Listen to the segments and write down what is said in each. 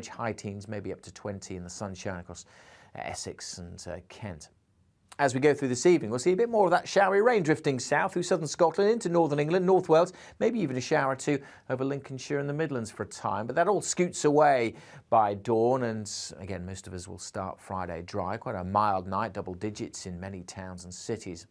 high teens, maybe up to 20 in the sunshine across Essex and Kent. As we go through this evening, we'll see a bit more of that showery rain drifting south through southern Scotland into northern England, North Wales, maybe even a shower or two over Lincolnshire and the Midlands for a time. But that all scoots away by dawn, and again, most of us will start Friday dry. Quite a mild night, double digits in many towns and cities.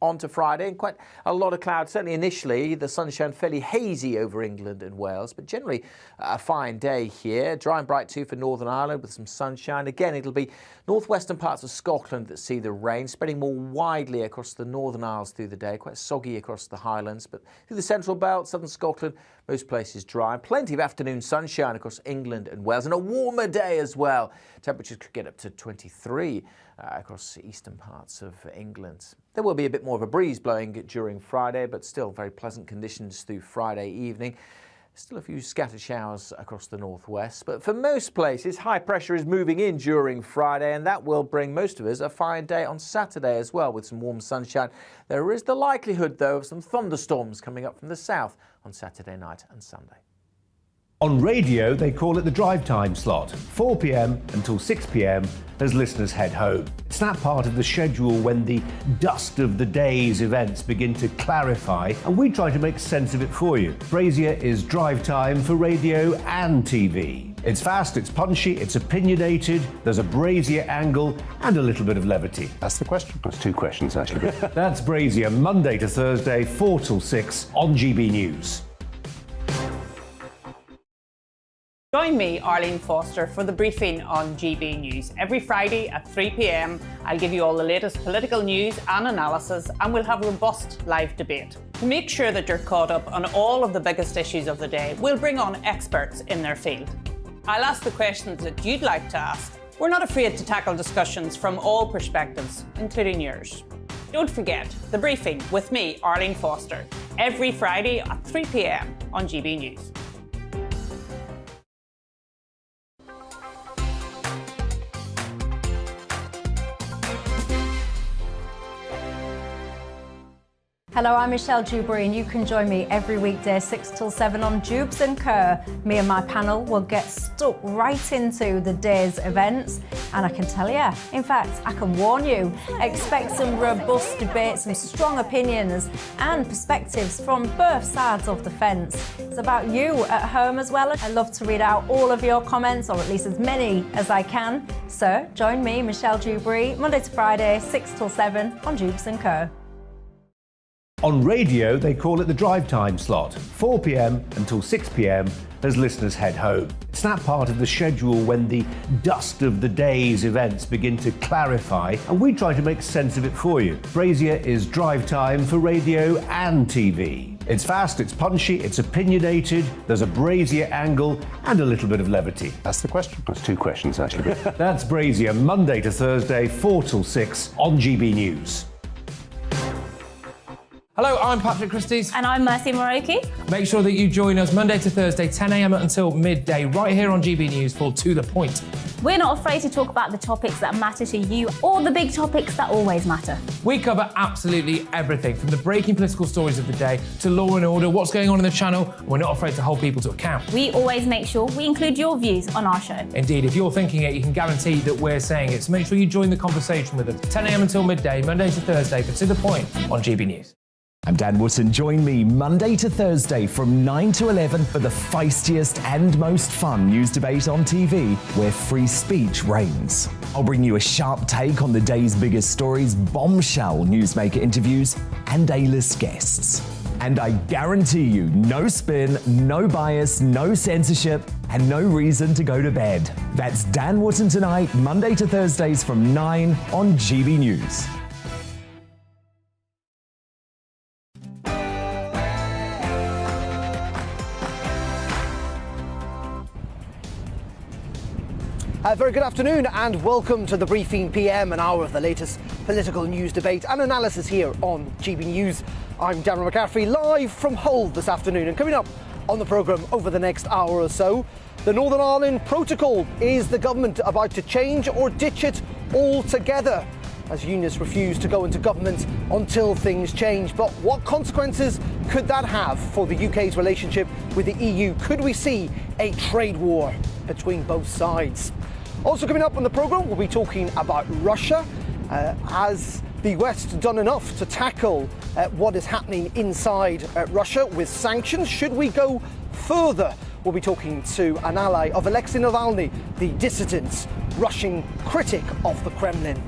On to Friday, and quite a lot of clouds. Certainly initially, the sunshine fairly hazy over England and Wales, but generally a fine day here. Dry and bright too for Northern Ireland with some sunshine. Again, it'll be northwestern parts of Scotland that see the rain, spreading more widely across the Northern Isles through the day. Quite soggy across the Highlands, but through the Central Belt, southern Scotland, most places dry. Plenty of afternoon sunshine across England and Wales, and a warmer day as well. Temperatures could get up to 23 across eastern parts of England. There will be a bit more of a breeze blowing during Friday, but still very pleasant conditions through Friday evening. Still a few scattered showers across the northwest, but for most places, high pressure is moving in during Friday, and that will bring most of us a fine day on Saturday as well, with some warm sunshine. There is the likelihood, though, of some thunderstorms coming up from the south on Saturday night and Sunday. On radio, they call it the drive time slot, 4 p.m. until 6 p.m. as listeners head home. It's that part of the schedule when the dust of the day's events begin to clarify, and we try to make sense of it for you. Brazier is drive time for radio and TV. It's fast, it's punchy, it's opinionated, there's a Brazier angle and a little bit of levity. That's the question. That's two questions, actually. That's Brazier, Monday to Thursday, 4 till 6 on GB News. Join me, Arlene Foster, for the briefing on GB News. Every Friday at 3 p.m, I'll give you all the latest political news and analysis, and we'll have robust live debate. To make sure that you're caught up on all of the biggest issues of the day, we'll bring on experts in their field. I'll ask the questions that you'd like to ask. We're not afraid to tackle discussions from all perspectives, including yours. Don't forget, the briefing with me, Arlene Foster, every Friday at 3 p.m. on GB News. Hello, I'm Michelle Dewberry, and you can join me every weekday 6 till 7 on Jubes and Kerr. Me and my panel will get stuck right into the day's events, and I can tell you, in fact, I can warn you, expect some robust debate, some strong opinions and perspectives from both sides of the fence. It's about you at home as well. I love to read out all of your comments, or at least as many as I can. So join me, Michelle Dewberry, Monday to Friday, 6 till 7 on Jubes and Kerr. On radio, they call it the drive time slot, 4 p.m. until 6 p.m. as listeners head home. It's that part of the schedule when the dust of the day's events begin to clarify, and we try to make sense of it for you. Brazier is drive time for radio and TV. It's fast, it's punchy, it's opinionated, there's a Brazier angle and a little bit of levity. That's the question. That's two questions, actually. That's Brazier, Monday to Thursday, 4 till 6 on GB News. Hello, I'm Patrick Christie's. And I'm Mercy Moroki. Make sure that you join us Monday to Thursday, 10 a.m. until midday, right here on GB News for To The Point. We're not afraid to talk about the topics that matter to you, or the big topics that always matter. We cover absolutely everything, from the breaking political stories of the day to law and order, what's going on in the channel. We're not afraid to hold people to account. We always make sure we include your views on our show. Indeed, if you're thinking it, you can guarantee that we're saying it. So make sure you join the conversation with us, 10 a.m. until midday, Monday to Thursday for To The Point on GB News. I'm Dan Wootton. Join me Monday to Thursday from 9 to 11 for the feistiest and most fun news debate on TV, where free speech reigns. I'll bring you a sharp take on the day's biggest stories, bombshell newsmaker interviews, and A-list guests. And I guarantee you, no spin, no bias, no censorship, and no reason to go to bed. That's Dan Wootton tonight, Monday to Thursdays from 9 on GB News. Very good afternoon and welcome to the Briefing PM, an hour of the latest political news debate and analysis here on GB News. I'm Darren McCaffrey, live from Hull this afternoon, and coming up on the programme over the next hour or so, the Northern Ireland Protocol. Is the government about to change or ditch it altogether, as unionists refuse to go into government until things change? But what consequences could that have for the UK's relationship with the EU? Could we see a trade war? between both sides. Also coming up on the programme, we'll be talking about Russia. Has the West done enough to tackle what is happening inside Russia with sanctions? Should we go further? We'll be talking to an ally of Alexei Navalny, the dissident, Russian critic of the Kremlin.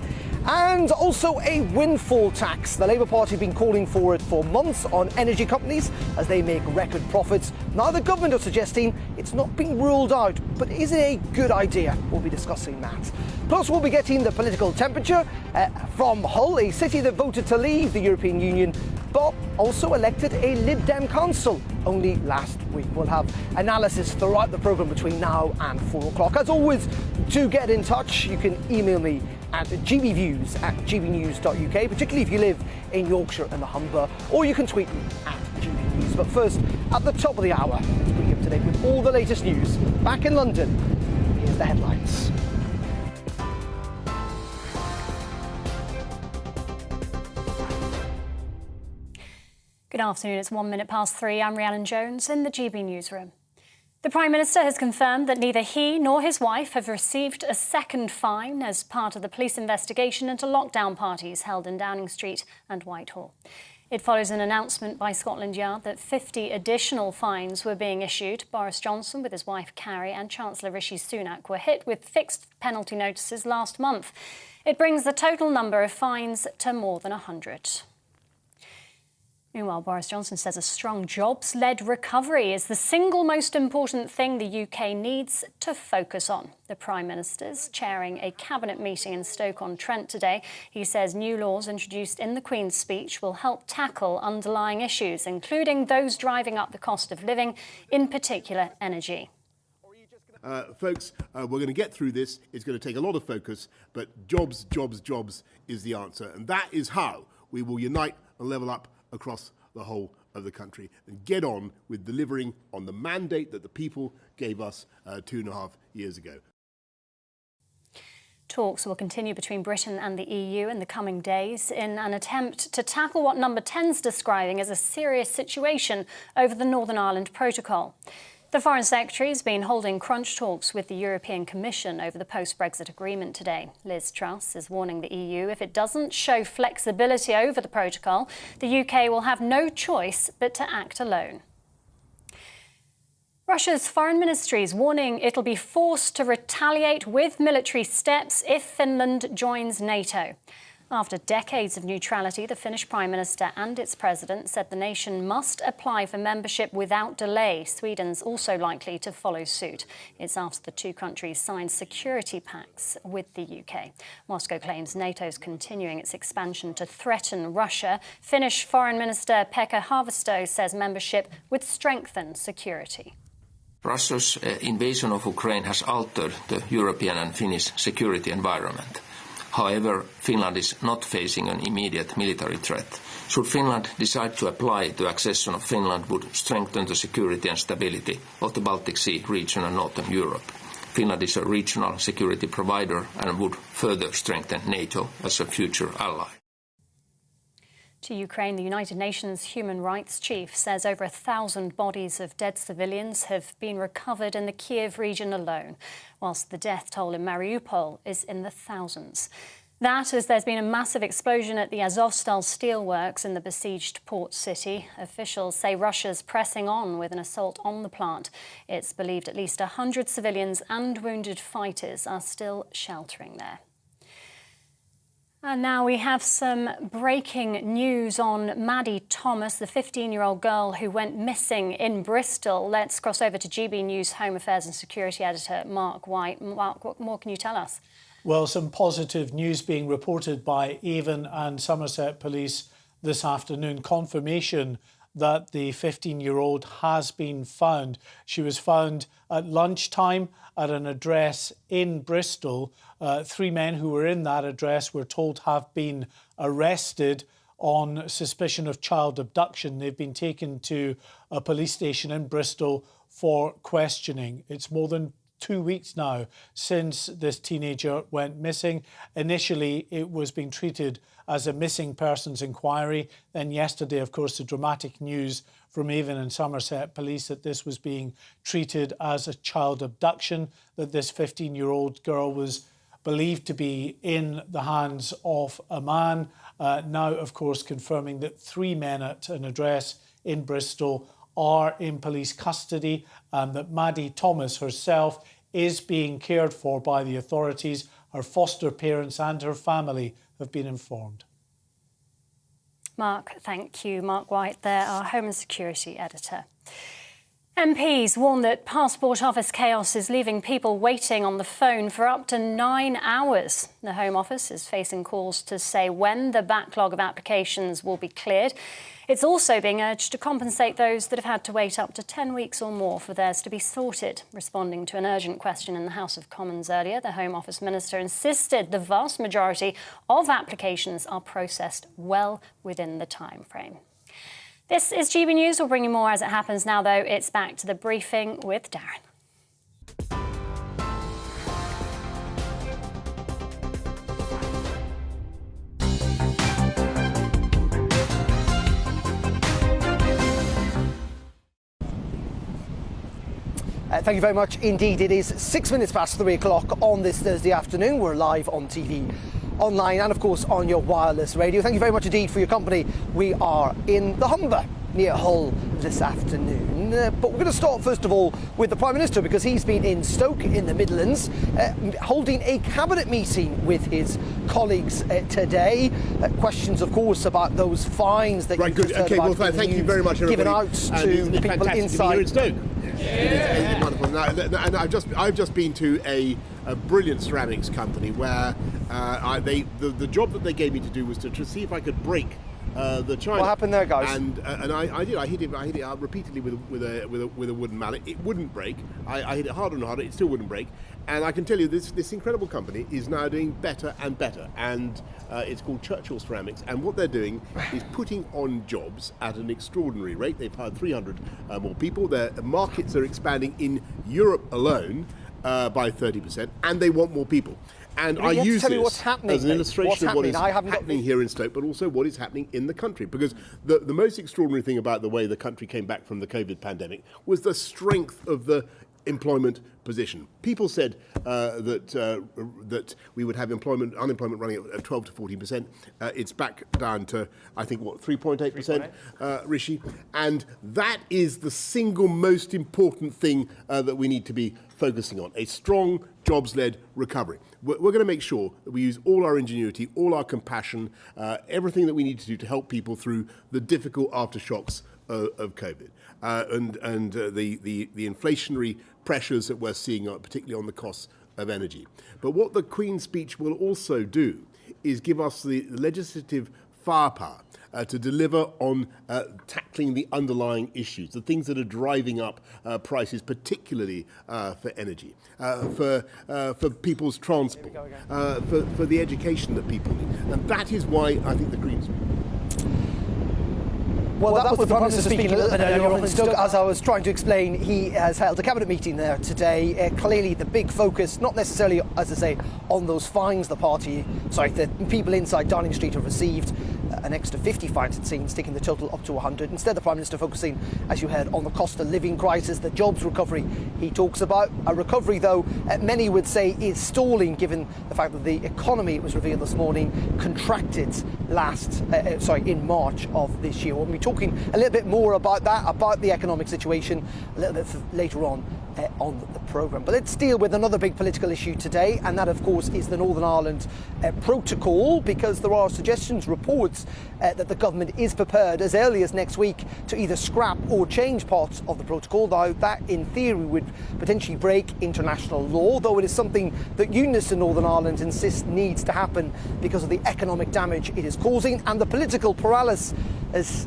And also a windfall tax. The Labour Party have been calling for it for months on energy companies as they make record profits. Now the government are suggesting it's not being ruled out, but is it a good idea? We'll be discussing that. Plus we'll be getting the political temperature from Hull, a city that voted to leave the European Union, but also elected a Lib Dem council only last week. We'll have analysis throughout the programme between now and 4 o'clock. As always, do get in touch. You can email me at gbviews@gbnews.uk, particularly if you live in Yorkshire and the Humber, or you can tweet me at gbnews. But first, at the top of the hour, to bring you up to date with all the latest news. Back in London, here's the headlines. Good afternoon, it's 1 minute past 3. I'm Rhiannon Jones in the GB newsroom. The Prime Minister has confirmed that neither he nor his wife have received a second fine as part of the police investigation into lockdown parties held in Downing Street and Whitehall. It follows an announcement by Scotland Yard that 50 additional fines were being issued. Boris Johnson, with his wife Carrie, and Chancellor Rishi Sunak were hit with fixed penalty notices last month. It brings the total number of fines to more than 100. Meanwhile, Boris Johnson says a strong jobs-led recovery is the single most important thing the UK needs to focus on. The Prime Minister's chairing a cabinet meeting in Stoke-on-Trent today. He says new laws introduced in the Queen's speech will help tackle underlying issues, including those driving up the cost of living, in particular energy. Folks, we're going to get through this. It's going to take a lot of focus, but jobs, jobs, jobs is the answer. And that is how we will unite and level up across the whole of the country and get on with delivering on the mandate that the people gave us 2.5 years ago. Talks will continue between Britain and the EU in the coming days in an attempt to tackle what Number 10's describing as a serious situation over the Northern Ireland Protocol. The Foreign Secretary has been holding crunch talks with the European Commission over the post-Brexit agreement today. Liz Truss is warning the EU if it doesn't show flexibility over the protocol, the UK will have no choice but to act alone. Russia's foreign ministry is warning it'll be forced to retaliate with military steps if Finland joins NATO. After decades of neutrality, the Finnish Prime Minister and its President said the nation must apply for membership without delay. Sweden's also likely to follow suit. It's after the two countries signed security pacts with the UK. Moscow claims NATO's continuing its expansion to threaten Russia. Finnish Foreign Minister Pekka Haavisto says membership would strengthen security. Russia's invasion of Ukraine has altered the European and Finnish security environment. However, Finland is not facing an immediate military threat. Should Finland decide to apply, the accession of Finland would strengthen the security and stability of the Baltic Sea region and Northern Europe. Finland is a regional security provider and would further strengthen NATO as a future ally. To Ukraine, the United Nations Human Rights Chief says over 1,000 bodies of dead civilians have been recovered in the Kiev region alone, whilst the death toll in Mariupol is in the thousands. That as there's been a massive explosion at the Azovstal steelworks in the besieged port city. Officials say Russia's pressing on with an assault on the plant. It's believed at least 100 civilians and wounded fighters are still sheltering there. And now we have some breaking news on Maddie Thomas, the 15-year-old girl who went missing in Bristol. Let's cross over to GB News Home Affairs and Security Editor Mark White. Mark, what more can you tell us? Well, some positive news being reported by Avon and Somerset Police this afternoon. Confirmation that the 15-year-old has been found. She was found at lunchtime at an address in Bristol. 3 men who were in that address were told have been arrested on suspicion of child abduction. They've been taken to a police station in Bristol for questioning. It's more than 2 weeks now since this teenager went missing. Initially, it was being treated as a missing persons inquiry. Then yesterday, of course, the dramatic news from Avon and Somerset Police that this was being treated as a child abduction, that this 15-year-old girl was believed to be in the hands of a man. Now, of course, confirming that 3 men at an address in Bristol are in police custody, and that Maddie Thomas herself is being cared for by the authorities. Her foster parents and her family have been informed. Mark, thank you. Mark White there, our Home and Security Editor. MPs warn that passport office chaos is leaving people waiting on the phone for up to 9 hours. The Home Office is facing calls to say when the backlog of applications will be cleared. It's also being urged to compensate those that have had to wait up to 10 weeks or more for theirs to be sorted. Responding to an urgent question in the House of Commons earlier, the Home Office Minister insisted the vast majority of applications are processed well within the time frame. This is GB News. We'll bring you more as it happens now, though. It's back to the briefing with Darren. Thank you very much indeed. It is 6 minutes past 3 o'clock on this Thursday afternoon. We're live on TV, online and of course on your wireless radio. Thank you very much indeed for your company. We are in the Humber near Hull this afternoon. But we're going to start first of all with the Prime Minister, because he's been in Stoke in the Midlands holding a cabinet meeting with his colleagues today. Questions of course about those fines that you've just heard about. Well, thank you very much, everybody. Given out to people inside. Here in Stoke. It is wonderful. And I've just been to a brilliant ceramics company where the job that they gave me to do was to see if I could break the china. What happened there, guys? And I did. I hit it repeatedly with a wooden mallet. It wouldn't break. I hit it harder and harder. It still wouldn't break. And I can tell you this incredible company is now doing better and better. And it's called Churchill Ceramics. And what they're doing is putting on jobs at an extraordinary rate. They've hired 300 more people. Their markets are expanding in Europe alone by 30%, and they want more people. And I use this as an illustration of what is happening here in Stoke, but also what is happening in the country. Because the most extraordinary thing about the way the country came back from the COVID pandemic was the strength of the employment position. People said that we would have unemployment running at 12 to 14%. It's back down to, I think, 3.8%, Rishi. And that is the single most important thing that we need to be focusing on, a strong jobs-led recovery. We're going to make sure that we use all our ingenuity, all our compassion, everything that we need to do to help people through the difficult aftershocks of COVID and the inflationary pressures that we're seeing, particularly on the costs of energy. But what the Queen's speech will also do is give us the legislative firepower to deliver on tackling the underlying issues, the things that are driving up prices, particularly for energy, for people's transport, for the education that people need. And that is why I think the Greens... Well, that was the Prime Minister speaking a little bit earlier on in Stoke. As I was trying to explain, he has held a cabinet meeting there today. Clearly the big focus, not necessarily, as I say, on those fines the people inside Downing Street have received. An extra 50 fines, it seems, taking the total up to 100. Instead, the Prime Minister focusing, as you heard, on the cost of living crisis, the jobs recovery he talks about. A recovery, though, many would say is stalling, given the fact that the economy, it was revealed this morning, contracted in March of this year. We'll be talking a little bit more about that, about the economic situation, a little bit later on the programme. But let's deal with another big political issue today, and that, of course, is the Northern Ireland protocol, because there are suggestions, reports that the government is prepared as early as next week to either scrap or change parts of the protocol. Now, that in theory would potentially break international law, though it is something that Unionists in Northern Ireland insist needs to happen because of the economic damage it is causing and the political paralysis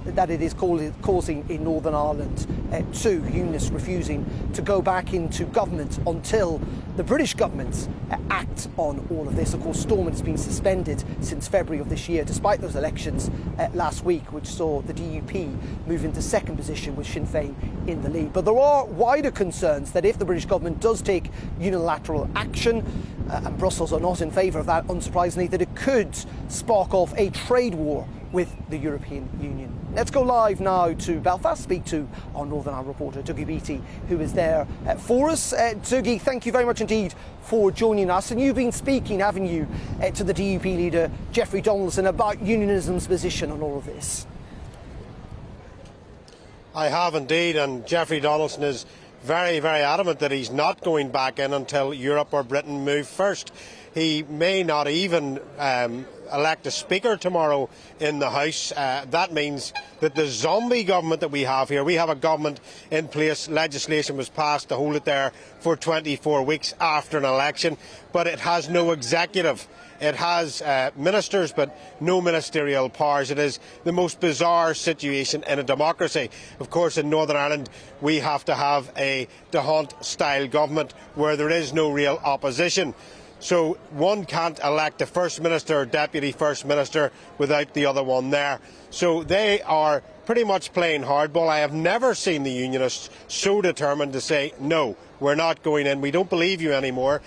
that it is causing in Northern Ireland. Two unionists refusing to go back into government until the British government act on all of this. Of course, Stormont has been suspended since February of this year, despite those elections last week, which saw the DUP move into second position with Sinn Féin in the lead. But there are wider concerns that if the British government does take unilateral action, and Brussels are not in favour of that, unsurprisingly, that it could spark off a trade war with the European Union. Let's go live now to Belfast, speak to our Northern Ireland reporter, Dougie Beattie, who is there for us. Dougie, thank you very much indeed for joining us. And you've been speaking, haven't you, to the DUP leader, Jeffrey Donaldson, about unionism's position on all of this? I have indeed, and Jeffrey Donaldson is very, very adamant that he's not going back in until Europe or Britain move first. He may not even elect a speaker tomorrow in the House. That means that the zombie government that we have here, we have a government in place, legislation was passed to hold it there for 24 weeks after an election, but it has no executive. It has ministers but no ministerial powers. It is the most bizarre situation in a democracy. Of course, in Northern Ireland we have to have a D'Hondt-style government where there is no real opposition. So one can't elect a First Minister or Deputy First Minister without the other one there. So they are pretty much playing hardball. I have never seen the Unionists so determined to say, no, we're not going in, we don't believe you anymore.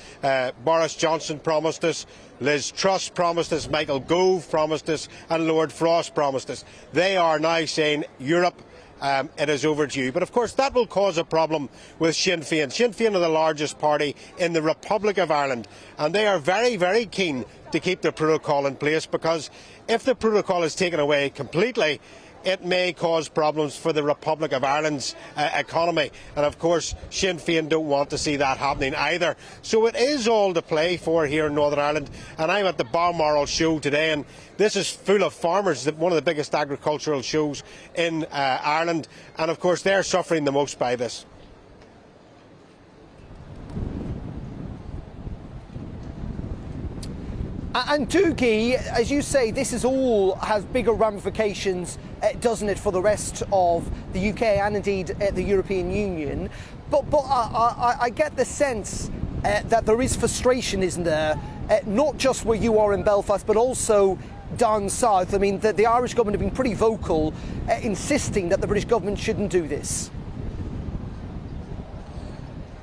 Boris Johnson promised us, Liz Truss promised us, Michael Gove promised us, and Lord Frost promised us. They are now saying, Europe, it is overdue. But of course that will cause a problem with Sinn Féin. Sinn Féin are the largest party in the Republic of Ireland, and they are very, very keen to keep the protocol in place, because if the protocol is taken away completely, it may cause problems for the Republic of Ireland's economy. And of course Sinn Féin don't want to see that happening either. So it is all to play for here in Northern Ireland. And I'm at the Balmoral show today, and this is full of farmers, one of the biggest agricultural shows in Ireland. And of course they're suffering the most by this. And Dougie, as you say, this is all has bigger ramifications, doesn't it, for the rest of the UK and indeed the European Union. But I get the sense that there is frustration, isn't there, not just where you are in Belfast, but also down south. I mean, the Irish government have been pretty vocal, insisting that the British government shouldn't do this.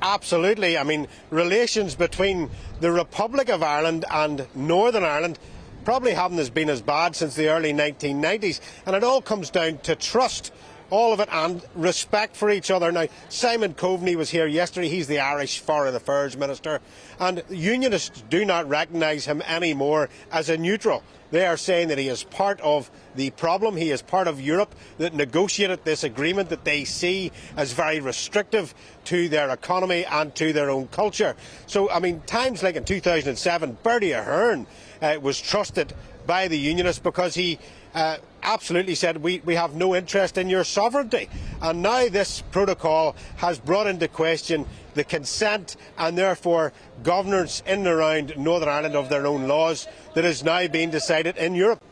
Absolutely. I mean, relations between the Republic of Ireland and Northern Ireland probably haven't been as bad since the early 1990s, and it all comes down to trust, all of it, and respect for each other. Now, Simon Coveney was here yesterday. He's the Irish Foreign Affairs Minister, and Unionists do not recognise him anymore as a neutral. They are saying that he is part of the problem, he is part of Europe that negotiated this agreement that they see as very restrictive to their economy and to their own culture. So, I mean, times like in 2007, Bertie Ahern was trusted by the Unionists because he absolutely said we have no interest in your sovereignty. And now this protocol has brought into question the consent and therefore governance in and around Northern Ireland of their own laws that is now being decided in Europe.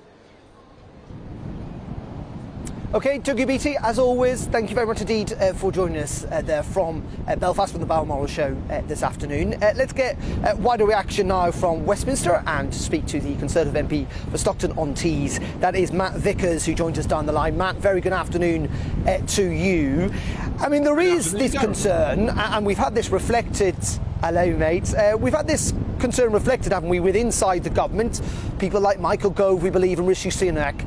OK, Dougie Beattie, as always, thank you very much indeed for joining us there from Belfast, from the Balmoral show this afternoon. Let's get wider reaction now from Westminster and speak to the Conservative MP for Stockton-on-Tees. That is Matt Vickers, who joins us down the line. Matt, very good afternoon to you. I mean, there is this concern, and we've had this reflected. Hello, mate. We've had this concern reflected, haven't we, with inside the government, people like Michael Gove, we believe, and Rishi Sunak,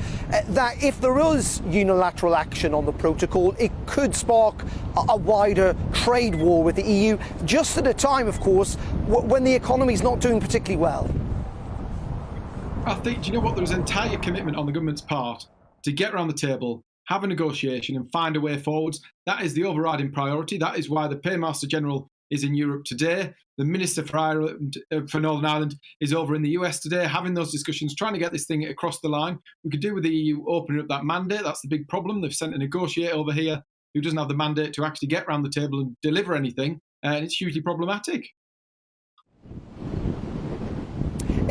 that if there is unilateral action on the protocol, it could spark a wider trade war with the EU, just at a time, of course, when the economy is not doing particularly well. I think, do you know what, there's entire commitment on the government's part to get around the table, have a negotiation and find a way forwards. That is the overriding priority. That is why the Paymaster General is in Europe today. The Minister for Ireland, for Northern Ireland is over in the US today, having those discussions, trying to get this thing across the line. We could do with the EU opening up that mandate. That's the big problem. They've sent a negotiator over here who doesn't have the mandate to actually get around the table and deliver anything, and it's hugely problematic.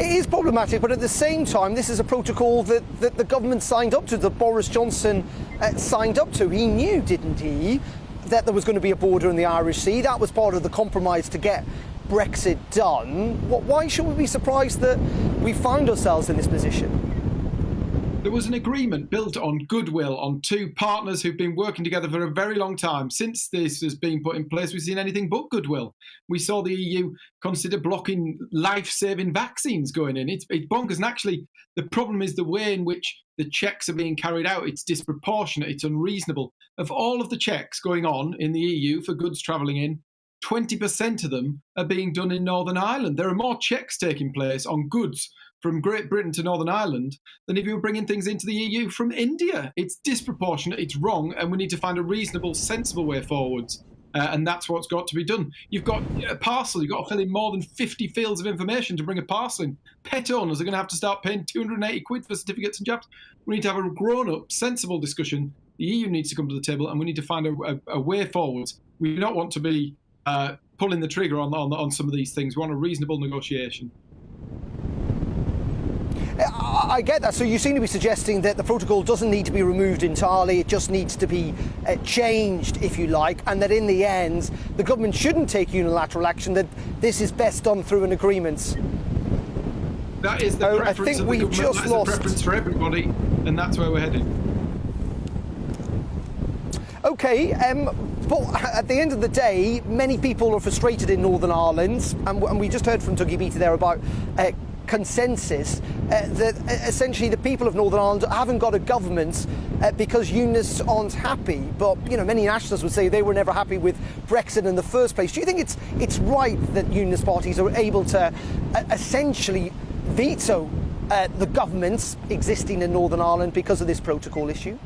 It is problematic, but at the same time, this is a protocol that the government signed up to, that Boris Johnson signed up to. He knew, didn't he, that there was going to be a border in the Irish Sea. That was part of the compromise to get Brexit done. Why should we be surprised that we find ourselves in this position? There was an agreement built on goodwill, on two partners who've been working together for a very long time. Since this has been put in place, we've seen anything but goodwill. We saw the EU consider blocking life-saving vaccines going in. It's bonkers. And actually, the problem is the way in which the checks are being carried out. It's disproportionate. It's unreasonable. Of all of the checks going on in the EU for goods travelling in, 20% of them are being done in Northern Ireland. There are more checks taking place on goods from Great Britain to Northern Ireland than if you were bringing things into the EU from India. It's disproportionate, it's wrong, and we need to find a reasonable, sensible way forwards. And that's what's got to be done. You've got a parcel, you've got to fill in more than 50 fields of information to bring a parcel in. Pet owners are going to have to start paying 280 quid for certificates and jobs. We need to have a grown-up, sensible discussion. The EU needs to come to the table, and we need to find a way forwards. We do not want to be pulling the trigger on some of these things. We want a reasonable negotiation. I get that. So you seem to be suggesting that the protocol doesn't need to be removed entirely, it just needs to be changed, if you like, and that in the end, the government shouldn't take unilateral action, that this is best done through an agreement. That is the preference I think of the we've government. just That's lost... the preference for everybody, and that's where we're heading. OK, but at the end of the day, many people are frustrated in Northern Ireland, and we just heard from Dougie Beattie there about consensus that essentially the people of Northern Ireland haven't got a government because unionists aren't happy. But you know, many nationalists would say they were never happy with Brexit in the first place. Do you think it's right that unionist parties are able to essentially veto the governments existing in Northern Ireland because of this protocol issue?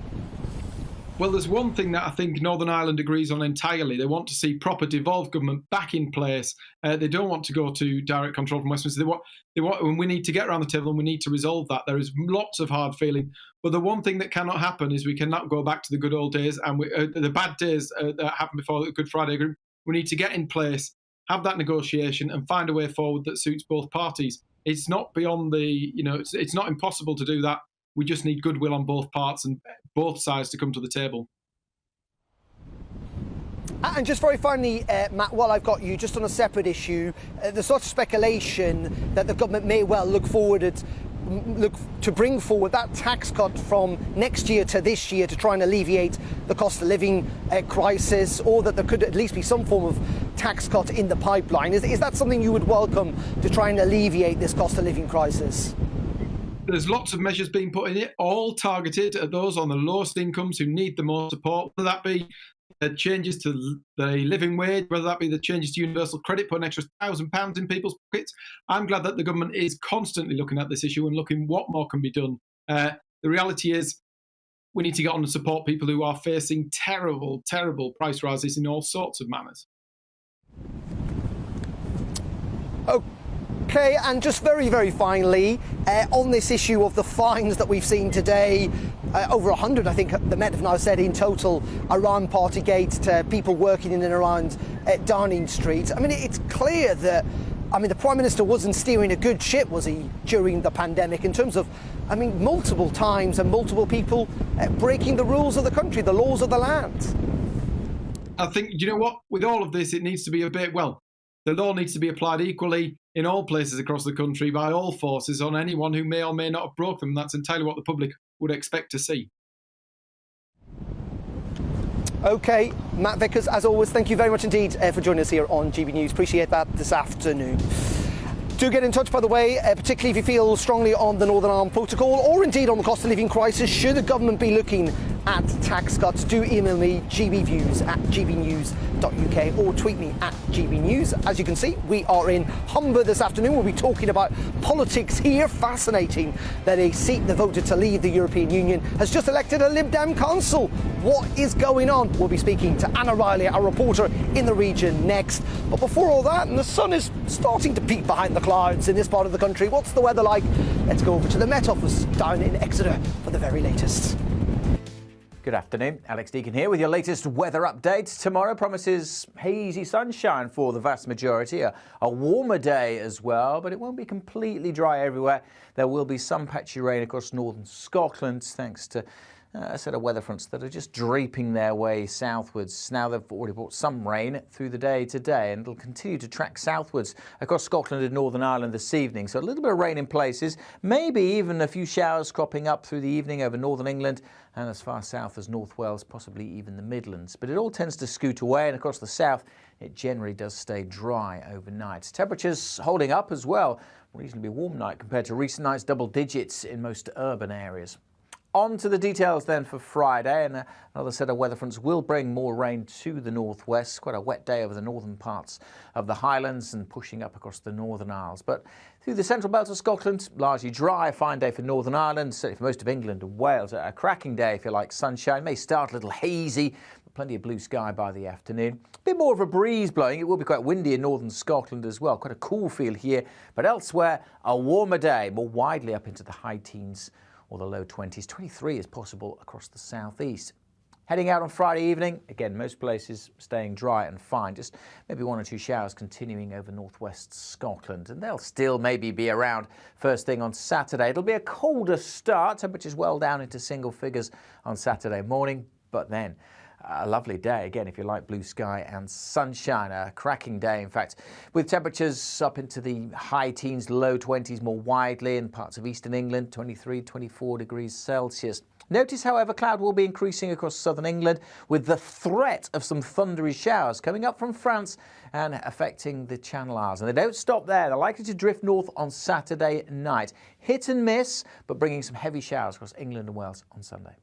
Well, there's one thing that I think Northern Ireland agrees on entirely. They want to see proper devolved government back in place. They don't want to go to direct control from Westminster. They want, and we need to get around the table and we need to resolve that. There is lots of hard feeling. But the one thing that cannot happen is we cannot go back to the good old days and the bad days that happened before the Good Friday Agreement. We need to get in place, have that negotiation and find a way forward that suits both parties. It's not beyond it's not impossible to do that. We just need goodwill on both parts and both sides to come to the table. And just very finally, Matt, while I've got you, just on a separate issue, there's lots of speculation that the government may well look to bring forward that tax cut from next year to this year to try and alleviate the cost of living crisis, or that there could at least be some form of tax cut in the pipeline. Is that something you would welcome to try and alleviate this cost of living crisis? There's lots of measures being put in it, all targeted at those on the lowest incomes who need the most support, whether that be changes to the living wage, whether that be the changes to universal credit, put an extra £1,000 in people's pockets. I'm glad that the government is constantly looking at this issue and looking what more can be done. The reality is we need to get on and support people who are facing terrible, terrible price rises in all sorts of manners. Okay, and just very, very finally, on this issue of the fines that we've seen today, over 100, I think the Met have now said in total, around Partygate to people working in and around Downing Street. I mean, it's clear that, the Prime Minister wasn't steering a good ship, was he, during the pandemic, in terms of, multiple times and multiple people breaking the rules of the country, the laws of the land. I think, you know what, with all of this, it needs to be the law needs to be applied equally in all places across the country by all forces on anyone who may or may not have broke them. That's entirely what the public would expect to see. OK, Matt Vickers, as always, thank you very much indeed for joining us here on GB News. Appreciate that this afternoon. Do get in touch, by the way, particularly if you feel strongly on the Northern Ireland Protocol or indeed on the cost of living crisis. Should the government be looking at tax cuts, do email me gbviews@gbnews.uk or tweet me @gbnews. As you can see, we are in Humber this afternoon. We'll be talking about politics here. Fascinating that a seat that voted to leave the European Union has just elected a Lib Dem council. What is going on? We'll be speaking to Anna Riley, our reporter in the region, next. But before all that, and the sun is starting to peek behind the clouds in this part of the country. What's the weather like? Let's go over to the Met Office down in Exeter for the very latest. Good afternoon, Alex Deacon here with your latest weather update. Tomorrow promises hazy sunshine for the vast majority, a warmer day as well, but it won't be completely dry everywhere. There will be some patchy rain across northern Scotland thanks to a set of weather fronts that are just draping their way southwards. Now they've already brought some rain through the day today and it'll continue to track southwards across Scotland and Northern Ireland this evening. So a little bit of rain in places, maybe even a few showers cropping up through the evening over northern England and as far south as North Wales, possibly even the Midlands. But it all tends to scoot away, and across the south it generally does stay dry overnight. Temperatures holding up as well. Reasonably warm night compared to recent nights, double digits in most urban areas. On to the details then for Friday, and another set of weather fronts will bring more rain to the northwest. Quite a wet day over the northern parts of the Highlands and pushing up across the Northern Isles. But through the central belt of Scotland, largely dry, fine day for Northern Ireland, certainly for most of England and Wales. A cracking day, if you like, sunshine. May start a little hazy, but plenty of blue sky by the afternoon. A bit more of a breeze blowing. It will be quite windy in northern Scotland as well. Quite a cool feel here, but elsewhere, a warmer day, more widely up into the high teens or the low 20s. 23 is possible across the southeast. Heading out on Friday evening, again, most places staying dry and fine. Just maybe one or two showers continuing over northwest Scotland. And they'll still maybe be around first thing on Saturday. It'll be a colder start. Temperatures well down into single figures on Saturday morning. But then a lovely day, again, if you like blue sky and sunshine. A cracking day, in fact, with temperatures up into the high teens, low 20s more widely in parts of eastern England, 23, 24 degrees Celsius. Notice, however, cloud will be increasing across southern England with the threat of some thundery showers coming up from France and affecting the Channel Islands. And they don't stop there. They're likely to drift north on Saturday night. Hit and miss, but bringing some heavy showers across England and Wales on Sunday.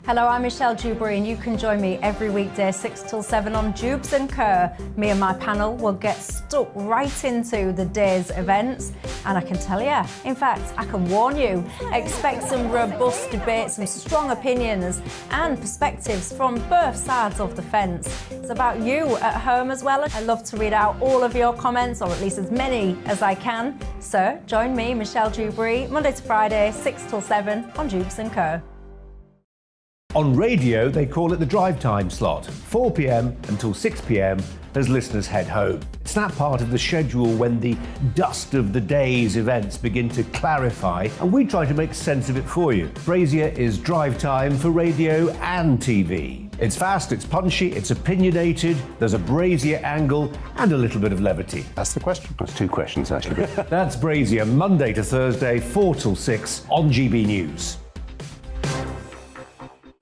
Hello, I'm Michelle Dewberry and you can join me every weekday 6 till 7 on Jubes and Kerr. Me and my panel will get stuck right into the day's events, and I can tell you, in fact, I can warn you, expect some robust debates, some strong opinions and perspectives from both sides of the fence. It's about you at home as well. I love to read out all of your comments, or at least as many as I can. So join me, Michelle Dewberry, Monday to Friday, 6 till 7 on Jubes and Kerr. On radio, they call it the drive time slot, 4 p.m. until 6 p.m. as listeners head home. It's that part of the schedule when the dust of the day's events begin to clarify, and we try to make sense of it for you. Brazier is drive time for radio and TV. It's fast, it's punchy, it's opinionated, there's a Brazier angle and a little bit of levity. That's the question. That's two questions, actually. That's Brazier, Monday to Thursday, 4 till 6 on GB News.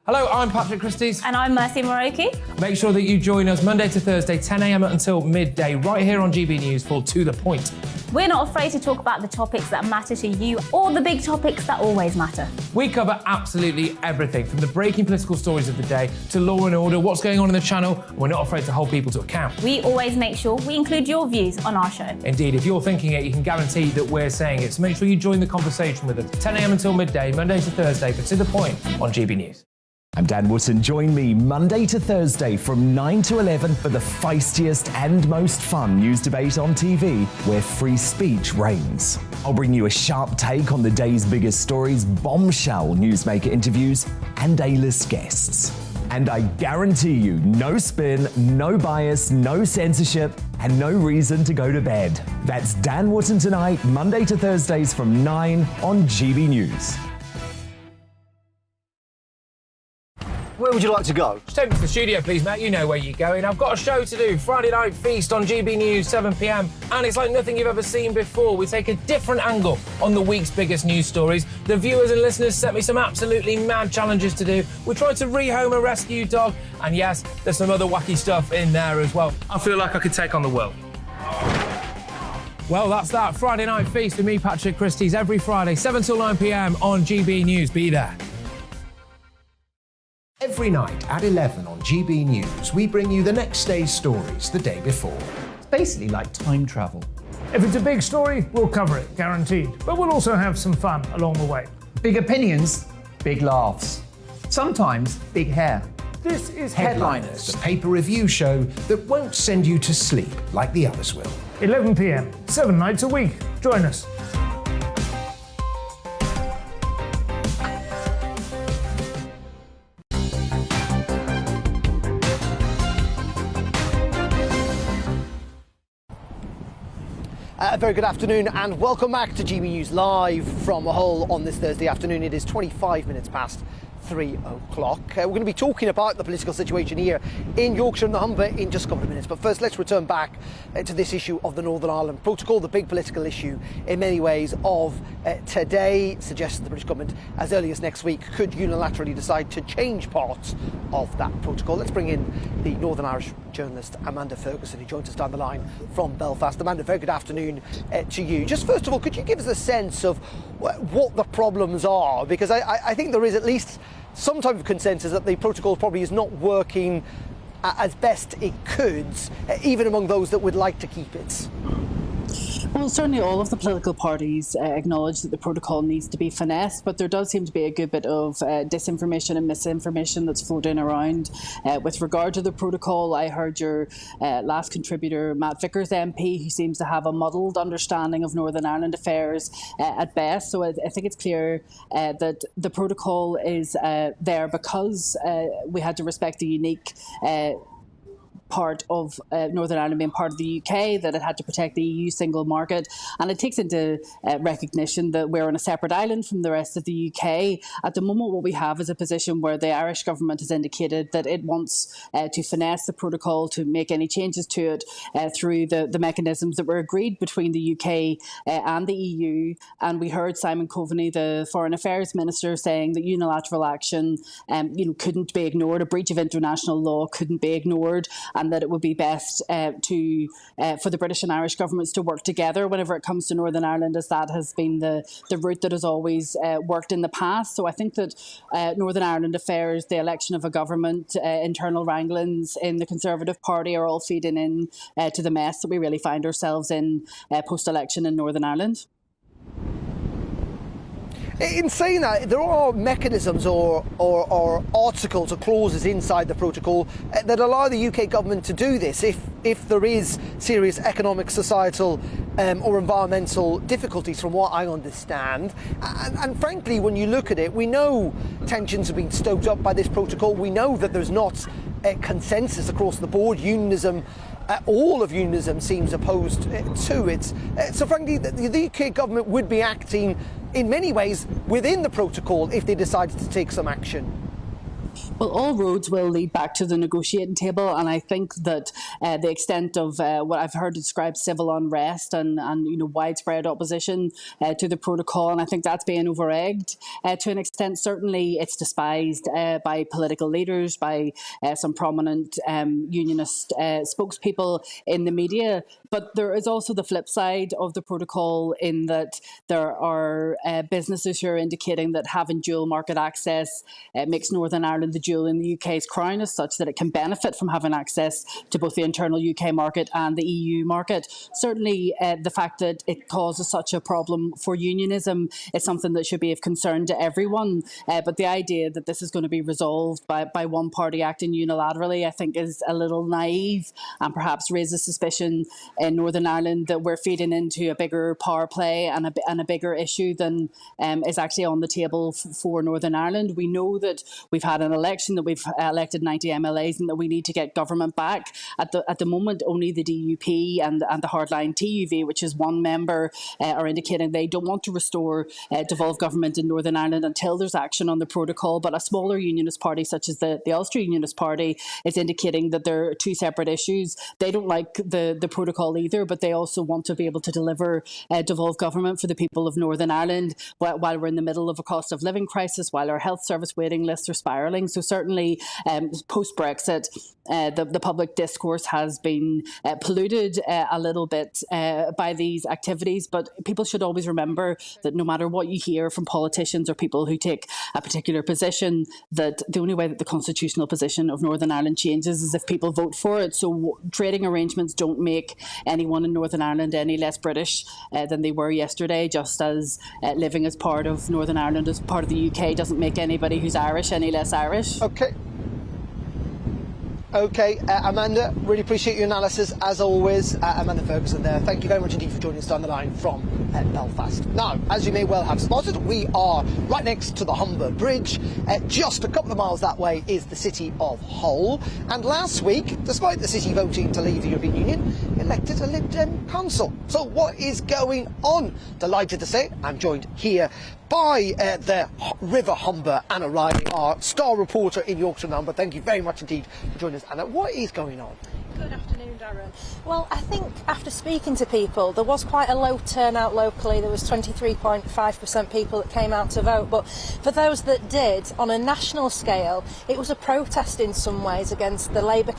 Hello, I'm Patrick Christys. And I'm Mercy Moroki. Make sure that you join us Monday to Thursday, 10 a.m. until midday, right here on GB News for To The Point. We're not afraid to talk about the topics that matter to you or the big topics that always matter. We cover absolutely everything, from the breaking political stories of the day to law and order, what's going on in the channel. We're not afraid to hold people to account. We always make sure we include your views on our show. Indeed, if you're thinking it, you can guarantee that we're saying it. So make sure you join the conversation with us, 10 a.m. until midday, Monday to Thursday, for To The Point on GB News. I'm Dan Wootton. Join me Monday to Thursday from 9 to 11 for the feistiest and most fun news debate on TV, where free speech reigns. I'll bring you a sharp take on the day's biggest stories, bombshell newsmaker interviews, and A-list guests. And I guarantee you, no spin, no bias, no censorship, and no reason to go to bed. That's Dan Wootton tonight, Monday to Thursdays from 9 on GB News. Where would you like to go? Just take me to the studio, please, Matt. You know where you're going. I've got a show to do. Friday Night Feast on GB News, 7 p.m. And it's like nothing you've ever seen before. We take a different angle on the week's biggest news stories. The viewers and listeners set me some absolutely mad challenges to do. We tried to rehome a rescue dog. And yes, there's some other wacky stuff in there as well. I feel like I could take on the world. Well, that's that. Friday Night Feast with me, Patrick Christys, every Friday, 7 till 9 p.m. on GB News. Be there. Every night at 11 on GB News, we bring you the next day's stories the day before. It's basically like time travel. If it's a big story, we'll cover it, guaranteed. But we'll also have some fun along the way. Big opinions, big laughs. Sometimes big hair. This is Headliners, the paper review show that won't send you to sleep like the others will. 11 p.m, 7 nights a week. Join us. A very good afternoon and welcome back to GB News Live from Hull on this Thursday afternoon. It is 25 minutes past 3 o'clock. We're going to be talking about the political situation here in Yorkshire and the Humber in just a couple of minutes. But first, let's return back to this issue of the Northern Ireland Protocol, the big political issue in many ways of today. It suggests the British government as early as next week could unilaterally decide to change parts of that protocol. Let's bring in the Northern Irish journalist Amanda Ferguson, who joins us down the line from Belfast. Amanda, very good afternoon to you. Just first of all, could you give us a sense of what the problems are? Because I think there is at least some type of consensus that the protocol probably is not working as best it could, even among those that would like to keep it. Well, certainly all of the political parties acknowledge that the protocol needs to be finessed, but there does seem to be a good bit of disinformation and misinformation that's floating around. With regard to the protocol, I heard your last contributor, Matt Vickers MP, who seems to have a muddled understanding of Northern Ireland affairs at best. So I think it's clear that the protocol is there because we had to respect the unique part of Northern Ireland being part of the UK, that it had to protect the EU single market, and it takes into recognition that we're on a separate island from the rest of the UK. At the moment, what we have is a position where the Irish government has indicated that it wants to finesse the protocol, to make any changes to it through the mechanisms that were agreed between the UK and the EU. And we heard Simon Coveney, the Foreign Affairs Minister, saying that unilateral action couldn't be ignored, a breach of international law couldn't be ignored, and that it would be best for the British and Irish governments to work together whenever it comes to Northern Ireland, as that has been the route that has always worked in the past. So I think that Northern Ireland affairs, the election of a government, internal wranglings in the Conservative Party are all feeding in to the mess that we really find ourselves in post-election in Northern Ireland. In saying that, there are mechanisms or articles or clauses inside the protocol that allow the UK government to do this if there is serious economic, societal or environmental difficulties, from what I understand. And frankly, when you look at it, we know tensions have been stoked up by this protocol. We know that there's not a consensus across the board. Unionism, all of unionism seems opposed to it. So frankly, the UK government would be acting in many ways within the protocol if they decided to take some action. Well, all roads will lead back to the negotiating table, and I think that the extent of what I've heard described civil unrest and widespread opposition to the protocol, and I think that's being over-egged to an extent. Certainly, it's despised by political leaders, by some prominent unionist spokespeople in the media. But there is also the flip side of the protocol, in that there are businesses who are indicating that having dual market access makes Northern Ireland the jewel in the UK's crown, as such that it can benefit from having access to both the internal UK market and the EU market. Certainly, the fact that it causes such a problem for unionism is something that should be of concern to everyone. But the idea that this is going to be resolved by one party acting unilaterally, I think, is a little naive, and perhaps raises suspicion in Northern Ireland that we're feeding into a bigger power play and a bigger issue than is actually on the table for Northern Ireland. We know that we've had an election, that we've elected 90 MLAs, and that we need to get government back. At the moment, only the DUP and the hardline TUV, which is one member, are indicating they don't want to restore devolved government in Northern Ireland until there's action on the protocol. But a smaller unionist party, such as the Ulster Unionist Party, is indicating that there are two separate issues. They don't like the protocol either, but they also want to be able to deliver devolved government for the people of Northern Ireland while we're in the middle of a cost of living crisis, while our health service waiting lists are spiralling. So certainly post-Brexit, the public discourse has been polluted a little bit by these activities, but people should always remember that no matter what you hear from politicians or people who take a particular position, that the only way that the constitutional position of Northern Ireland changes is if people vote for it. So trading arrangements don't make anyone in Northern Ireland any less British than they were yesterday, just as living as part of Northern Ireland, as part of the UK, doesn't make anybody who's Irish any less Irish. Okay. OK, Amanda, really appreciate your analysis as always. Amanda Ferguson there. Thank you very much indeed for joining us down the line from Belfast. Now, as you may well have spotted, we are right next to the Humber Bridge. Just a couple of miles that way is the city of Hull. And last week, despite the city voting to leave the European Union, elected a Lib Dem council. So what is going on? Delighted to say I'm joined here by the River Humber, Anna Riley, our star reporter in Yorkshire now. But thank you very much indeed for joining us, Anna. What is going on? Good afternoon, Darren. Well, I think after speaking to people, there was quite a low turnout locally. There was 23.5% people that came out to vote. But for those that did, on a national scale, it was a protest in some ways against the Labour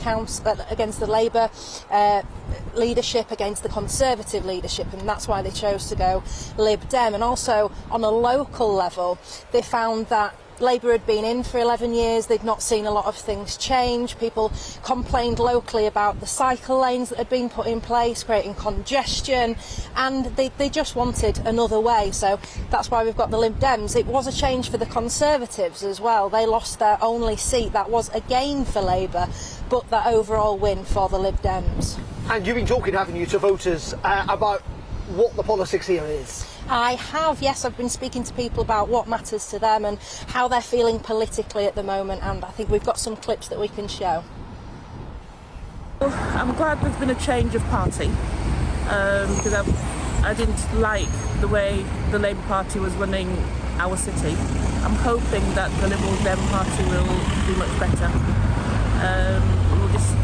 leadership, against the Conservative leadership, and that's why they chose to go Lib Dem. And also on a local level, they found that Labour had been in for 11 years, they'd not seen a lot of things change. People complained locally about the cycle lanes that had been put in place, creating congestion, and they just wanted another way. So that's why we've got the Lib Dems. It was a change for the Conservatives as well. They lost their only seat. That was a gain for Labour, but that overall win for the Lib Dems. And you've been talking, haven't you, to voters about what the politics here is? I have, yes. I've been speaking to people about what matters to them and how they're feeling politically at the moment, and I think we've got some clips that we can show. I'm glad there's been a change of party because I didn't like the way the Labour Party was running our city. I'm hoping that the Liberal Dem Party will be much better. We'll just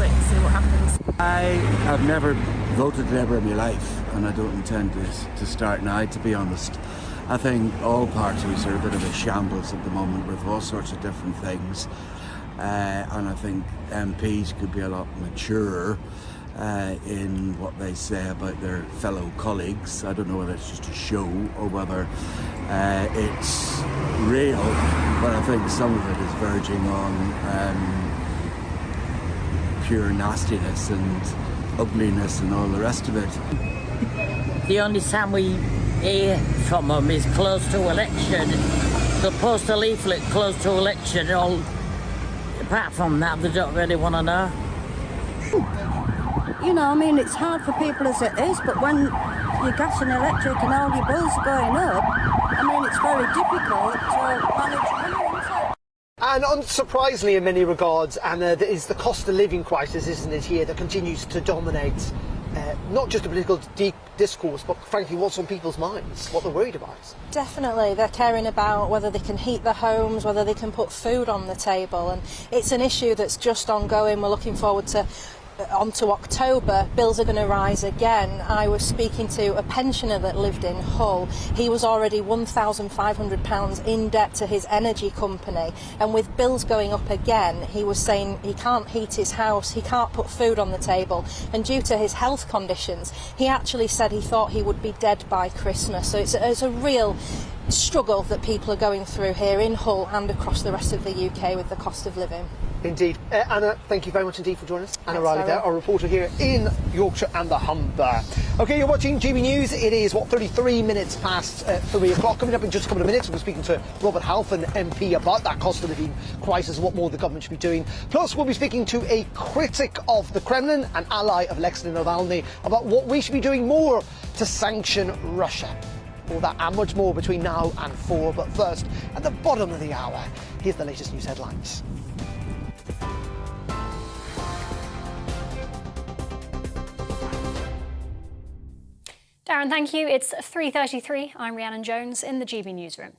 wait and see what happens. I have never voted Labour in my life, and I don't intend to start now, to be honest. I think all parties are a bit of a shambles at the moment with all sorts of different things, and I think MPs could be a lot maturer in what they say about their fellow colleagues. I don't know whether it's just a show or whether it's real, but I think some of it is verging on pure nastiness and ugliness and all the rest of it. The only time we hear from them is close to election. They'll post a leaflet close to election. Apart from that, they don't really want to know. You know, I mean, it's hard for people as it is, but when your gas and electric and all your bills are going up, I mean, it's very difficult to manage money. And unsurprisingly in many regards, Anna, there is the cost of living crisis, isn't it, here, that continues to dominate not just the political discourse, but frankly what's on people's minds, what they're worried about. Definitely, they're caring about whether they can heat their homes, whether they can put food on the table, and it's an issue that's just ongoing. We're looking forward to onto October, bills are going to rise again. I was speaking to a pensioner that lived in Hull. He was already £1,500 in debt to his energy company, and with bills going up again, he was saying he can't heat his house, he can't put food on the table, and due to his health conditions, he actually said he thought he would be dead by Christmas. So it's a real struggle that people are going through here in Hull and across the rest of the UK with the cost of living. Indeed. Anna, thank you very much indeed for joining us. Anna Riley there, our reporter here in Yorkshire and the Humber. OK, you're watching GB News. It is, 33 minutes past 3 o'clock. Coming up in just a couple of minutes, we're speaking to Robert Halfon, MP, about that cost of living crisis and what more the government should be doing. Plus, we'll be speaking to a critic of the Kremlin, an ally of Alexei Navalny, about what we should be doing more to sanction Russia. All that and much more between now and 4. But first, at the bottom of the hour, here's the latest news headlines. Darren, thank you. It's 3:33. I'm Rhiannon Jones in the GB newsroom.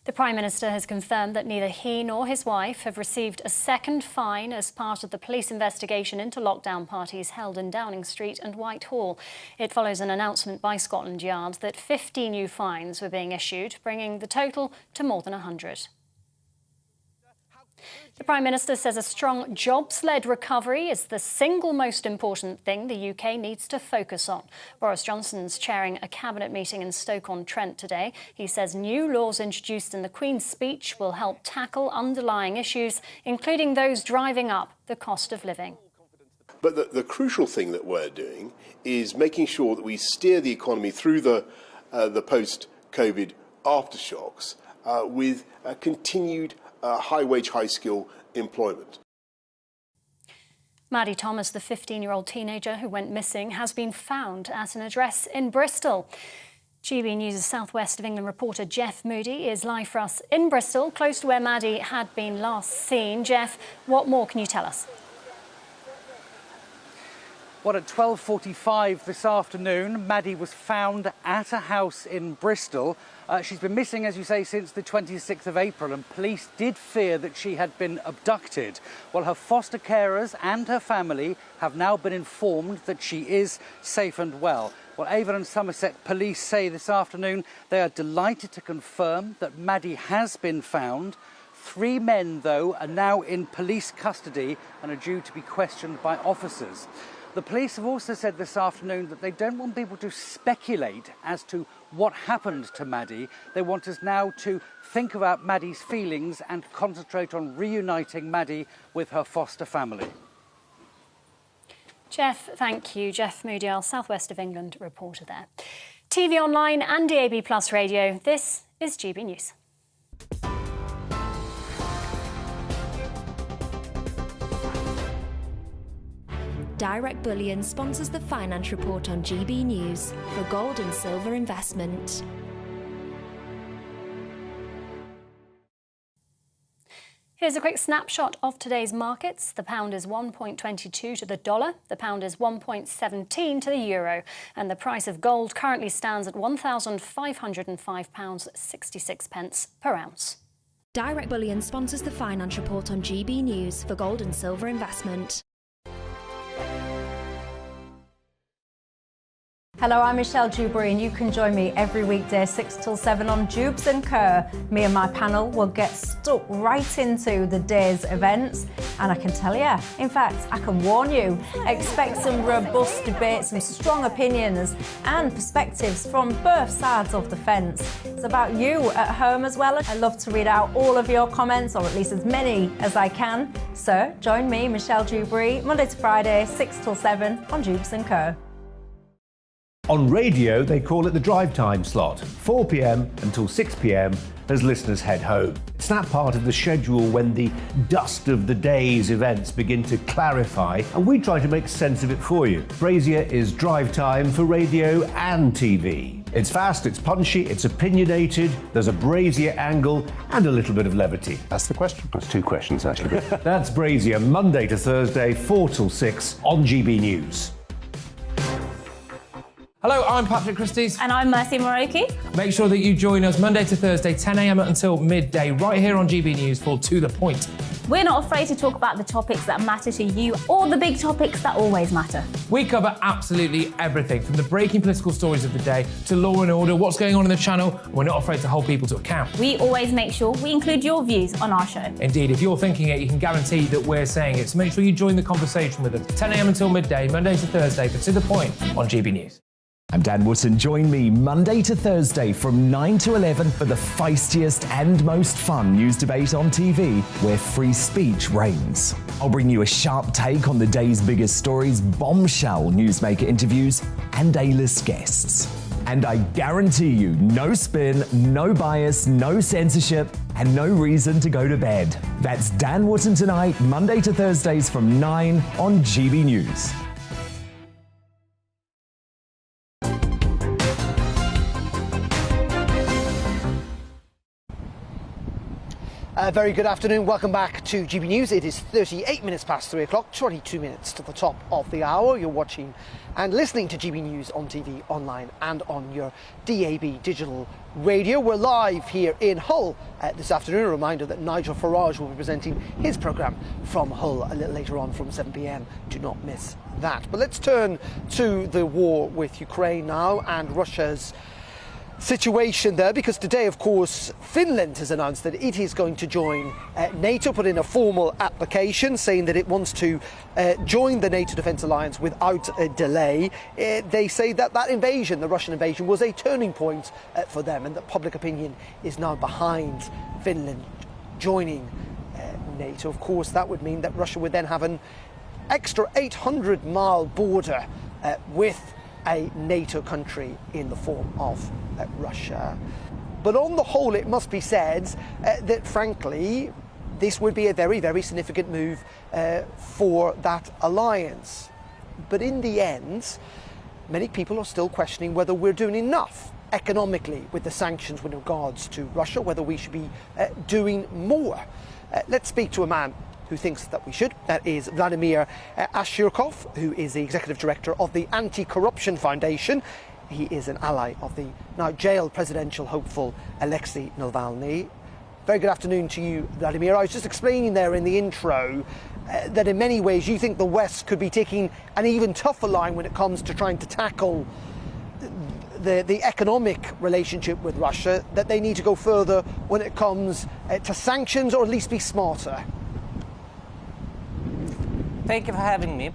The Prime Minister has confirmed that neither he nor his wife have received a second fine as part of the police investigation into lockdown parties held in Downing Street and Whitehall. It follows an announcement by Scotland Yard that 50 new fines were being issued, bringing the total to more than 100. The Prime Minister says a strong jobs-led recovery is the single most important thing the UK needs to focus on. Boris Johnson's chairing a cabinet meeting in Stoke-on-Trent today. He says new laws introduced in the Queen's speech will help tackle underlying issues, including those driving up the cost of living. But the crucial thing that we're doing is making sure that we steer the economy through the post-COVID aftershocks with continued high-wage, high-skill employment. Maddie Thomas, the 15-year-old teenager who went missing, has been found at an address in Bristol. GB News' South West of England reporter Jeff Moody is live for us in Bristol, close to where Maddie had been last seen. Jeff, what more can you tell us? Well, at 12:45 this afternoon, Maddie was found at a house in Bristol. She's been missing, as you say, since the 26th of April, and police did fear that she had been abducted. Well, her foster carers and her family have now been informed that she is safe and well. Well, Avon and Somerset police say this afternoon they are delighted to confirm that Maddie has been found. 3 men, though, are now in police custody and are due to be questioned by officers. The police have also said this afternoon that they don't want people to speculate as to what happened to Maddie. They want us now to think about Maddie's feelings and concentrate on reuniting Maddie with her foster family. Jeff, thank you. Jeff Moody, our South West of England reporter there. TV online and DAB Plus radio, this is GB News. Direct Bullion sponsors the Finance Report on GB News for gold and silver investment. Here's a quick snapshot of today's markets. The pound is 1.22 to the dollar, the pound is 1.17 to the euro, and the price of gold currently stands at £1,505.66 per ounce. Direct Bullion sponsors the Finance Report on GB News for gold and silver investment. Hello, I'm Michelle Dewberry, and you can join me every weekday 6 till 7 on Jubes and Kerr. Me and my panel will get stuck right into the day's events, and I can tell you, in fact, I can warn you, expect some robust debates, some strong opinions and perspectives from both sides of the fence. It's about you at home as well. I love to read out all of your comments, or at least as many as I can. So join me, Michelle Dewberry, Monday to Friday, 6 till 7 on Jubes and Kerr. On radio, they call it the drive time slot, 4 p.m. until 6 p.m. as listeners head home. It's that part of the schedule when the dust of the day's events begin to clarify, and we try to make sense of it for you. Brazier is drive time for radio and TV. It's fast, it's punchy, it's opinionated, there's a Brazier angle and a little bit of levity. That's the question. That's 2 questions, actually. That's Brazier, Monday to Thursday, 4 till 6 on GB News. Hello, I'm Patrick Christie's. And I'm Mercy Moroki. Make sure that you join us Monday to Thursday, 10 a.m. until midday, right here on GB News for To The Point. We're not afraid to talk about the topics that matter to you or the big topics that always matter. We cover absolutely everything, from the breaking political stories of the day to law and order, what's going on in the channel. We're not afraid to hold people to account. We always make sure we include your views on our show. Indeed, if you're thinking it, you can guarantee that we're saying it. So make sure you join the conversation with us, 10 a.m. until midday, Monday to Thursday, for To The Point on GB News. I'm Dan Wootton. Join me Monday to Thursday from 9 to 11 for the feistiest and most fun news debate on TV, where free speech reigns. I'll bring you a sharp take on the day's biggest stories, bombshell newsmaker interviews, and A-list guests. And I guarantee you, no spin, no bias, no censorship, and no reason to go to bed. That's Dan Wootton tonight, Monday to Thursdays from 9 on GB News. Very good afternoon. Welcome back to GB News. It is 38 minutes past 3 o'clock, 22 minutes to the top of the hour. You're watching and listening to GB News on TV, online and on your DAB digital radio. We're live here in Hull this afternoon. A reminder that Nigel Farage will be presenting his programme from Hull a little later on from 7 p.m. Do not miss that. But let's turn to the war with Ukraine now and Russia's situation there, because today, of course, Finland has announced that it is going to join NATO, put in a formal application saying that it wants to join the NATO Defence Alliance without a delay. They say that that invasion, the Russian invasion, was a turning point for them, and that public opinion is now behind Finland joining NATO. Of course, that would mean that Russia would then have an extra 800-mile border with a NATO country in the form of Russia. But on the whole, it must be said that, frankly, this would be a very, very significant move for that alliance. But in the end, many people are still questioning whether we're doing enough economically with the sanctions with regards to Russia, whether we should be doing more. Let's speak to a man who thinks that we should. That is Vladimir Ashurkov, who is the executive director of the Anti-Corruption Foundation. He is an ally of the now jailed presidential hopeful Alexei Navalny. Very good afternoon to you, Vladimir. I was just explaining there in the intro that in many ways you think the West could be taking an even tougher line when it comes to trying to tackle the economic relationship with Russia, that they need to go further when it comes to sanctions, or at least be smarter. Thank you for having me.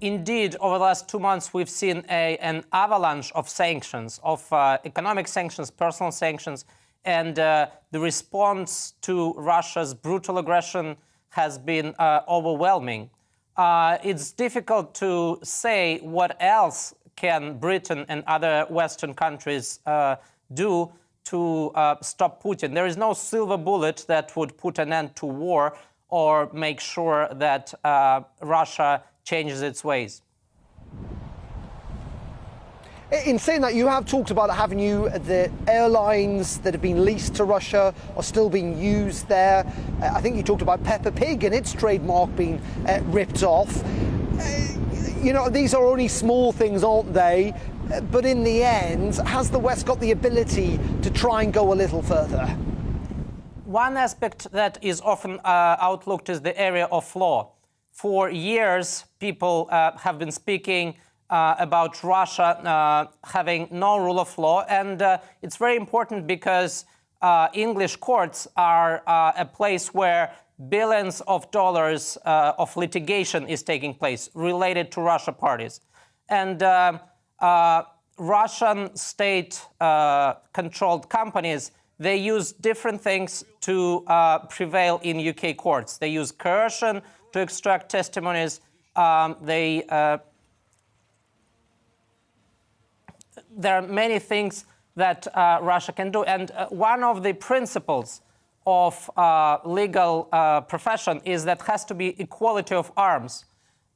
Indeed, over the last 2 months, we've seen an avalanche of sanctions, of economic sanctions, personal sanctions, and the response to Russia's brutal aggression has been overwhelming. It's difficult to say what else can Britain and other Western countries do to stop Putin. There is no silver bullet that would put an end to war or make sure that Russia changes its ways. In saying that, you have talked about having the airlines that have been leased to Russia are still being used there. I think you talked about Peppa Pig and its trademark being ripped off. You know, these are only small things, aren't they? But in the end, has the West got the ability to try and go a little further? One aspect that is often outlooked is the area of law. For years, people have been speaking about Russia having no rule of law, and it's very important because English courts are a place where billions of dollars of litigation is taking place related to Russia parties. And Russian state-controlled companies, they use different things to prevail in UK courts. They use coercion to extract testimonies. There are many things that Russia can do. And one of the principles of legal profession is that has to be equality of arms.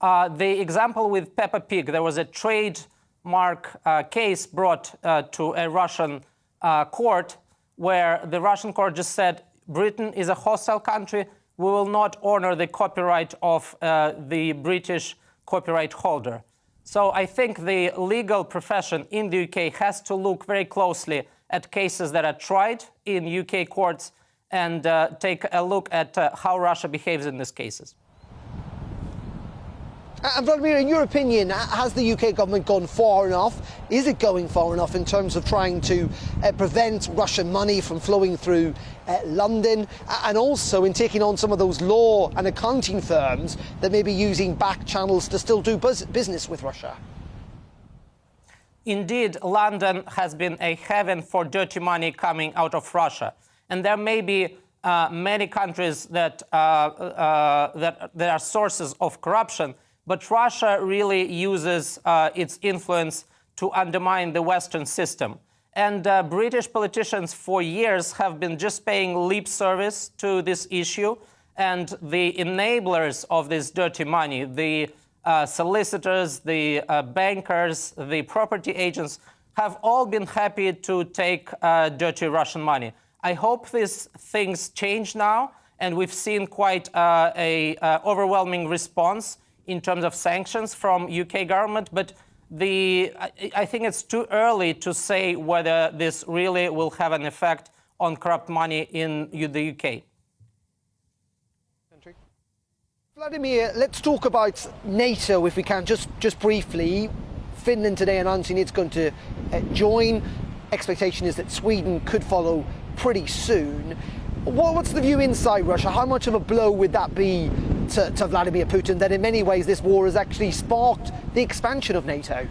The example with Peppa Pig, there was a trademark case brought to a Russian court where the Russian court just said, Britain is a hostile country, we will not honor the copyright of the British copyright holder. So I think the legal profession in the UK has to look very closely at cases that are tried in UK courts and take a look at how Russia behaves in these cases. And Vladimir, in your opinion, has the UK government gone far enough? Is it going far enough in terms of trying to prevent Russian money from flowing through London, and also in taking on some of those law and accounting firms that may be using back channels to still do business with Russia? Indeed, London has been a haven for dirty money coming out of Russia. And there may be many countries that are sources of corruption, but Russia really uses its influence to undermine the Western system. And British politicians for years have been just paying lip service to this issue. And the enablers of this dirty money, the solicitors, the bankers, the property agents, have all been happy to take dirty Russian money. I hope these things change now, and we've seen quite a overwhelming response in terms of sanctions from UK government, but I think it's too early to say whether this really will have an effect on corrupt money in the UK. Vladimir, let's talk about NATO if we can, just briefly. Finland today announcing it's going to join. Expectation is that Sweden could follow pretty soon. What's the view inside Russia? How much of a blow would that be to Vladimir Putin, that in many ways this war has actually sparked the expansion of NATO?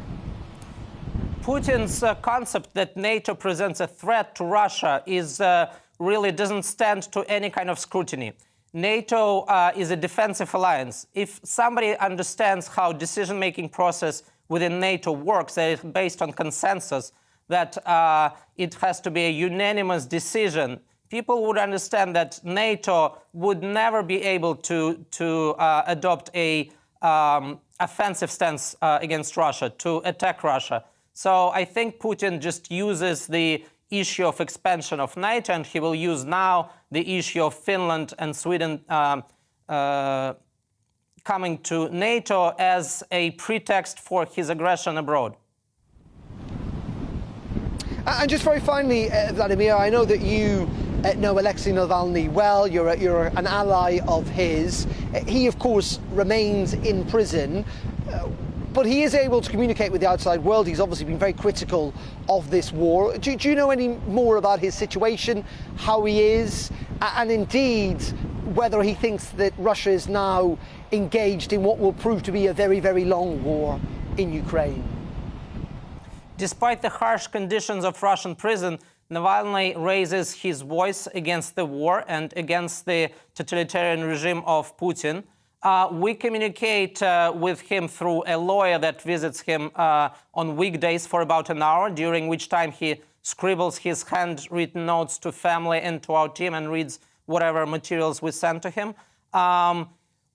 Putin's concept that NATO presents a threat to Russia really doesn't stand to any kind of scrutiny. NATO is a defensive alliance. If somebody understands how decision-making process within NATO works, that it's based on consensus, that it has to be a unanimous decision people would understand that NATO would never be able to adopt a offensive stance against Russia, to attack Russia. So I think Putin just uses the issue of expansion of NATO, and he will use now the issue of Finland and Sweden coming to NATO as a pretext for his aggression abroad. And just very finally, Vladimir, I know that you know Alexei Navalny well. You're an ally of his. He, of course, remains in prison, but he is able to communicate with the outside world. He's obviously been very critical of this war. Do you know any more about his situation, how he is, and indeed whether he thinks that Russia is now engaged in what will prove to be a very, very long war in Ukraine? Despite the harsh conditions of Russian prison, Navalny raises his voice against the war and against the totalitarian regime of Putin. We communicate with him through a lawyer that visits him on weekdays for about an hour, during which time he scribbles his handwritten notes to family and to our team and reads whatever materials we send to him.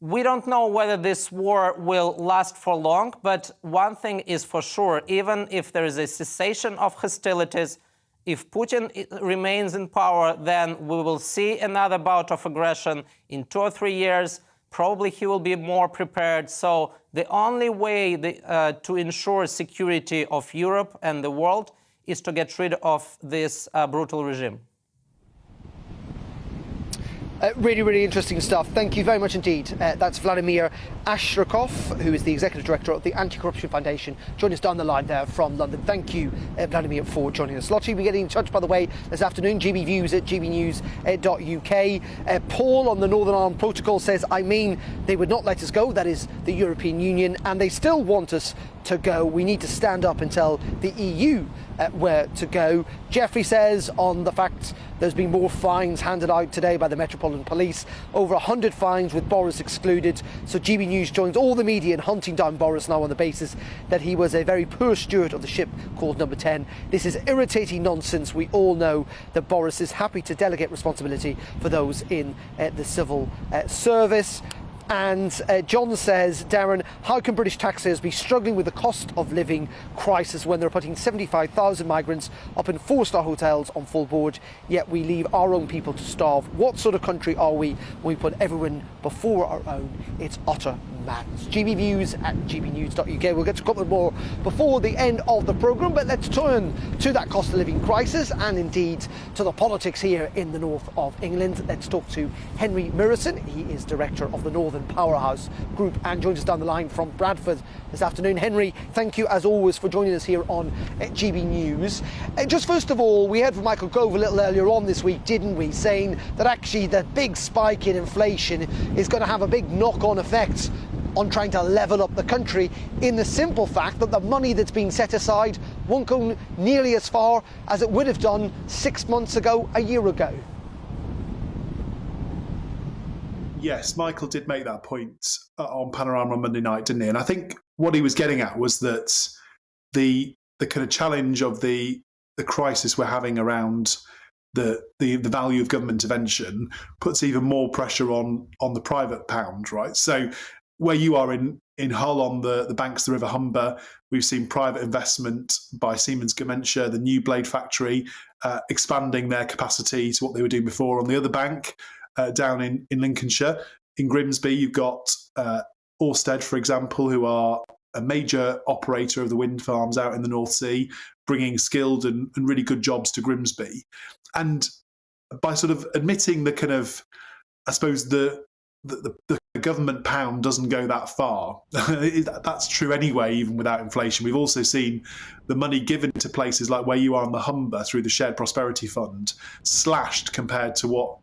We don't know whether this war will last for long, but one thing is for sure, even if there is a cessation of hostilities, if Putin remains in power, then we will see another bout of aggression in 2 or 3 years. Probably he will be more prepared. So the only way to ensure security of Europe and the world is to get rid of this brutal regime. Really, really interesting stuff. Thank you very much indeed. That's Vladimir Ashrakov, who is the Executive Director of the Anti-Corruption Foundation, joining us down the line there from London. Thank you, Vladimir, for joining us. Lots of you will be getting in touch, by the way, this afternoon. GBViews at gbnews.uk. Paul on the Northern Ireland Protocol says, I mean, they would not let us go. That is the European Union, and they still want us to go. We need to stand up and tell the EU where to go. Jeffrey says on the fact there's been more fines handed out today by the Metropolitan Police, over 100 fines with Boris excluded. So GB News joins all the media in hunting down Boris now on the basis that he was a very poor steward of the ship called Number 10. This is irritating nonsense. We all know that Boris is happy to delegate responsibility for those in the civil service. And John says, Darren, how can British taxpayers be struggling with the cost of living crisis when they're putting 75,000 migrants up in 4-star hotels on full board, yet we leave our own people to starve? What sort of country are we when we put everyone before our own? It's utter madness. GBViews at gbnews.uk. We'll get to a couple more before the end of the programme, but let's turn to that cost of living crisis and indeed to the politics here in the north of England. Let's talk to Henry Murison. He is Director of the Northern Powerhouse Group and joins us down the line from Bradford this afternoon. Henry, thank you as always for joining us here on GB News. Just first of all, we heard from Michael Gove a little earlier on this week, didn't we, saying that actually the big spike in inflation is going to have a big knock-on effect on trying to level up the country, in the simple fact that the money that's been set aside won't go nearly as far as it would have done 6 months ago, a year ago. Yes, Michael did make that point on Panorama on Monday night, didn't he? And I think what he was getting at was that the kind of challenge of the crisis we're having around the value of government intervention puts even more pressure on the private pound, right? So where you are in Hull on the banks of the River Humber, we've seen private investment by Siemens Gamesa, the new blade factory, expanding their capacity to what they were doing before. On the other bank, down in Lincolnshire, in Grimsby, you've got Ørsted, for example, who are a major operator of the wind farms out in the North Sea, bringing skilled and really good jobs to Grimsby. And by sort of admitting the kind of, I suppose, the government pound doesn't go that far. That's true anyway, even without inflation. We've also seen the money given to places like where you are on the Humber through the Shared Prosperity Fund slashed compared to what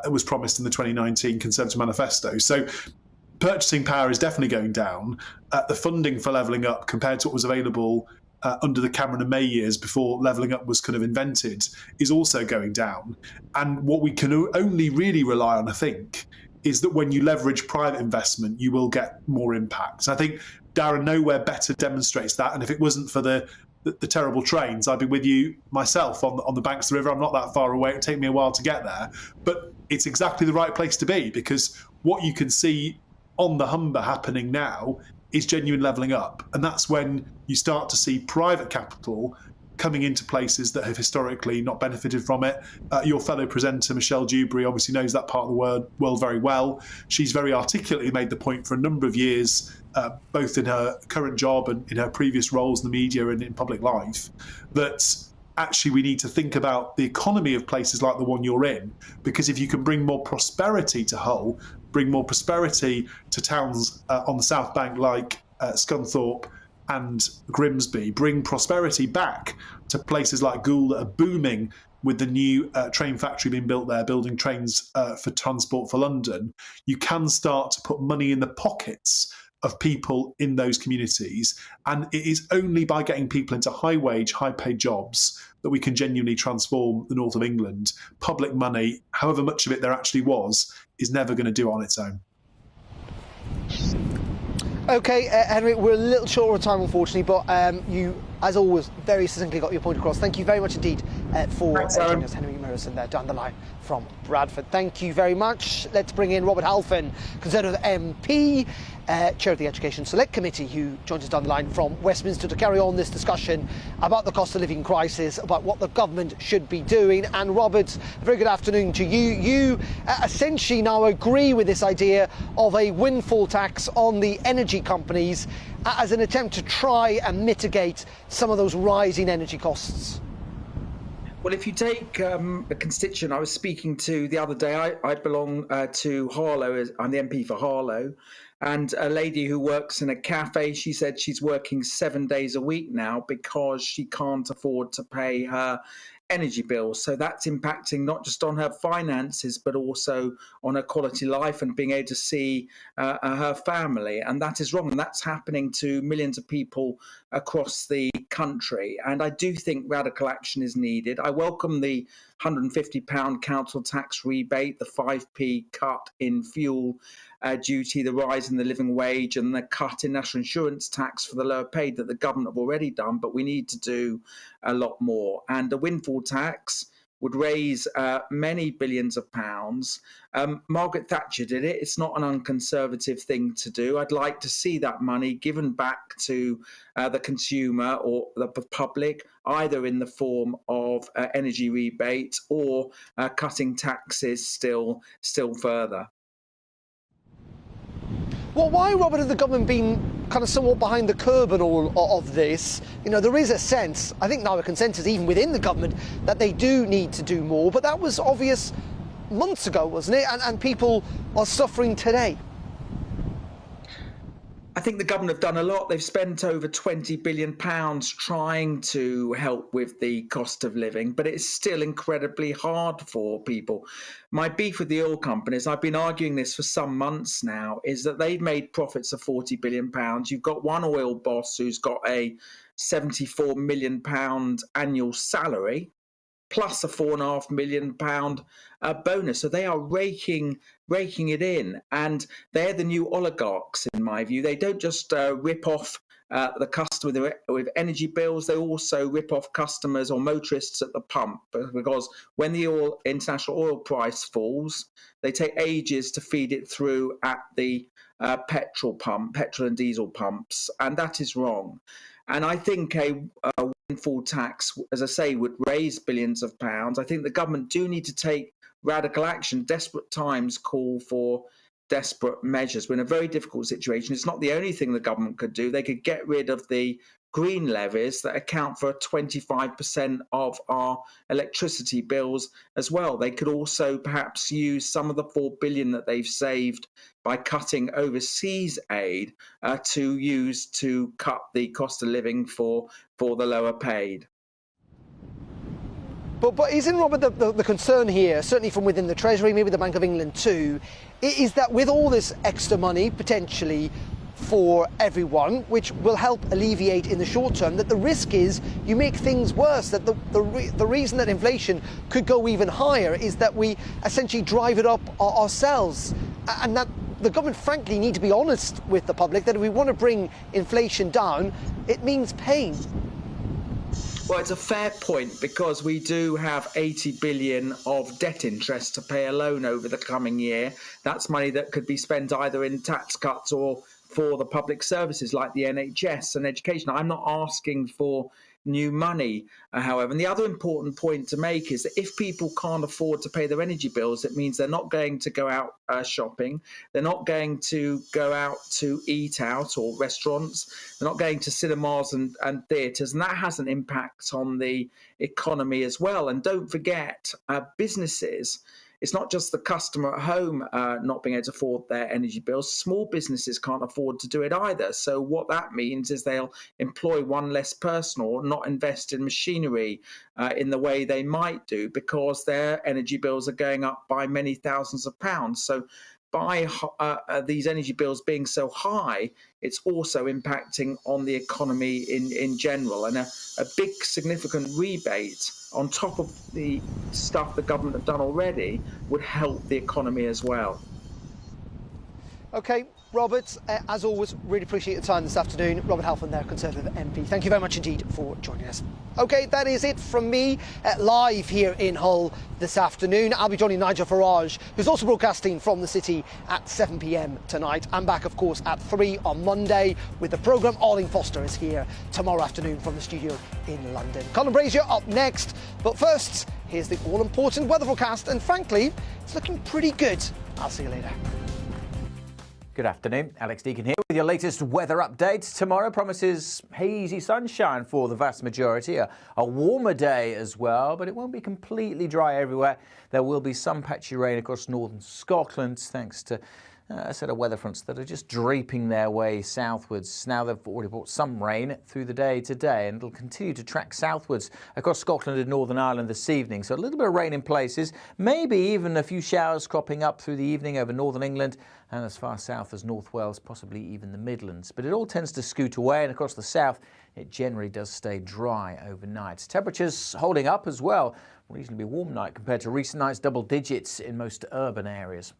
was promised in the 2019 Conservative Manifesto. So purchasing power is definitely going down. The funding for levelling up compared to what was available under the Cameron and May years before levelling up was kind of invented is also going down. And what we can only really rely on, I think, is that when you leverage private investment, you will get more impact. So I think Darren nowhere better demonstrates that. And if it wasn't for the the terrible trains. I'd be with you myself on the banks of the river. I'm not that far away. It'd take me a while to get there. But it's exactly the right place to be, because what you can see on the Humber happening now is genuine levelling up. And that's when you start to see private capital coming into places that have historically not benefited from it. Your fellow presenter, Michelle Dewberry, obviously knows that part of the world very well. She's very articulately made the point for a number of years, both in her current job and in her previous roles in the media and in public life, that actually we need to think about the economy of places like the one you're in, because if you can bring more prosperity to Hull, bring more prosperity to towns on the South Bank like Scunthorpe and Grimsby, bring prosperity back to places like Goole that are booming with the new train factory being built there, building trains for transport for London, you can start to put money in the pockets of people in those communities. And it is only by getting people into high-wage, high-paid jobs that we can genuinely transform the north of England. Public money, however much of it there actually was, is never going to do it on its own. OK, Henry, we're a little short of time, unfortunately, but you, as always, very succinctly got your point across. Thank you very much indeed for joining us, Henry Morrison, there down the line from Bradford. Thank you very much. Let's bring in Robert Halfon, Conservative MP, Chair of the Education Select Committee, who joins us down the line from Westminster to carry on this discussion about the cost of living crisis, about what the government should be doing. And Robert, a very good afternoon to you. You essentially now agree with this idea of a windfall tax on the energy companies as an attempt to try and mitigate some of those rising energy costs. Well, if you take a constituent I was speaking to the other day, I belong to Harlow. I'm the MP for Harlow. And a lady who works in a cafe, she said she's working 7 days a week now because she can't afford to pay her energy bills. So that's impacting not just on her finances, but also on her quality of life and being able to see her family. And that is wrong. And that's happening to millions of people across the country. And I do think radical action is needed. I welcome the £150 council tax rebate, the 5p cut in fuel duty, the rise in the living wage, and the cut in national insurance tax for the lower paid that the government have already done. But we need to do a lot more. And a windfall tax would raise many billions of pounds. Margaret Thatcher did it. It's not an unconservative thing to do. I'd like to see that money given back to the consumer or the public, either in the form of energy rebates or cutting taxes still further. Well, why, Robert, has the government been kind of somewhat behind the curve in all of this? You know, there is a sense, I think now a consensus even within the government, that they do need to do more, but that was obvious months ago, wasn't it? And people are suffering today. I think the government have done a lot. They've spent over £20 billion trying to help with the cost of living, but it's still incredibly hard for people. My beef with the oil companies, I've been arguing this for some months now, is that they've made profits of £40 billion. You've got one oil boss who's got a £74 million annual salary, plus a £4.5 million bonus. So they are raking it in. And they're the new oligarchs, in my view. They don't just rip off the customer with energy bills. They also rip off customers or motorists at the pump, because when the international oil price falls, they take ages to feed it through at the petrol and diesel pumps. And that is wrong. And I think a windfall tax, as I say, would raise billions of pounds. I think the government do need to take radical action. Desperate times call for desperate measures. We're in a very difficult situation. It's not the only thing the government could do. They could get rid of the green levies that account for 25% of our electricity bills as well. They could also perhaps use some of the $4 billion that they've saved by cutting overseas aid to use to cut the cost of living for the lower paid. But isn't, Robert, the concern here, certainly from within the Treasury, maybe the Bank of England too, is that with all this extra money potentially for everyone, which will help alleviate in the short term, that the risk is you make things worse, that the reason that inflation could go even higher is that we essentially drive it up ourselves, and that the government frankly need to be honest with the public that if we want to bring inflation down, it means pain. Well, it's a fair point because we do have 80 billion of debt interest to pay alone over the coming year. That's money that could be spent either in tax cuts or for the public services like the NHS and education. I'm not asking for new money, however. And the other important point to make is that if people can't afford to pay their energy bills, it means they're not going to go out shopping, they're not going to go out to eat out or restaurants, they're not going to cinemas and theatres, and that has an impact on the economy as well. And don't forget, businesses, it's not just the customer at home not being able to afford their energy bills. Small businesses can't afford to do it either. So what that means is they'll employ one less person or not invest in machinery in the way they might do because their energy bills are going up by many thousands of pounds. So by these energy bills being so high, it's also impacting on the economy in general. And a big significant rebate on top of the stuff the government have done already would help the economy as well. OK, Robert, as always, really appreciate your time this afternoon. Robert Halfon there, Conservative MP. Thank you very much indeed for joining us. OK, that is it from me live here in Hull this afternoon. I'll be joining Nigel Farage, who's also broadcasting from the city at 7 p.m. tonight. I'm back, of course, at 3 on Monday with the programme. Arlene Foster is here tomorrow afternoon from the studio in London. Colin Brazier up next. But first, here's the all-important weather forecast. And frankly, it's looking pretty good. I'll see you later. Good afternoon, Alex Deacon here with your latest weather update. Tomorrow promises hazy sunshine for the vast majority, a warmer day as well, but it won't be completely dry everywhere. There will be some patchy rain across northern Scotland thanks to a set of weather fronts that are just draping their way southwards. Now they've already brought some rain through the day today, and it'll continue to track southwards across Scotland and Northern Ireland this evening. So a little bit of rain in places, maybe even a few showers cropping up through the evening over northern England and as far south as North Wales, possibly even the Midlands. But it all tends to scoot away, and across the south it generally does stay dry overnight. Temperatures holding up as well. Reasonably warm night compared to recent nights, double digits in most urban areas.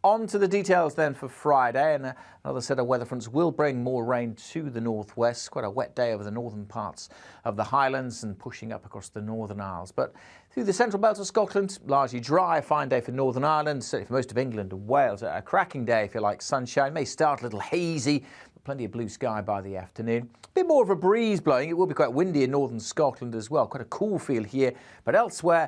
On to the details then for Friday, and another set of weather fronts will bring more rain to the northwest. Quite a wet day over the northern parts of the Highlands and pushing up across the Northern Isles. But through the central belt of Scotland, largely dry, fine day for Northern Ireland, certainly for most of England and Wales. A cracking day if you like, sunshine, may start a little hazy, but plenty of blue sky by the afternoon. A bit more of a breeze blowing, it will be quite windy in northern Scotland as well, quite a cool feel here, but elsewhere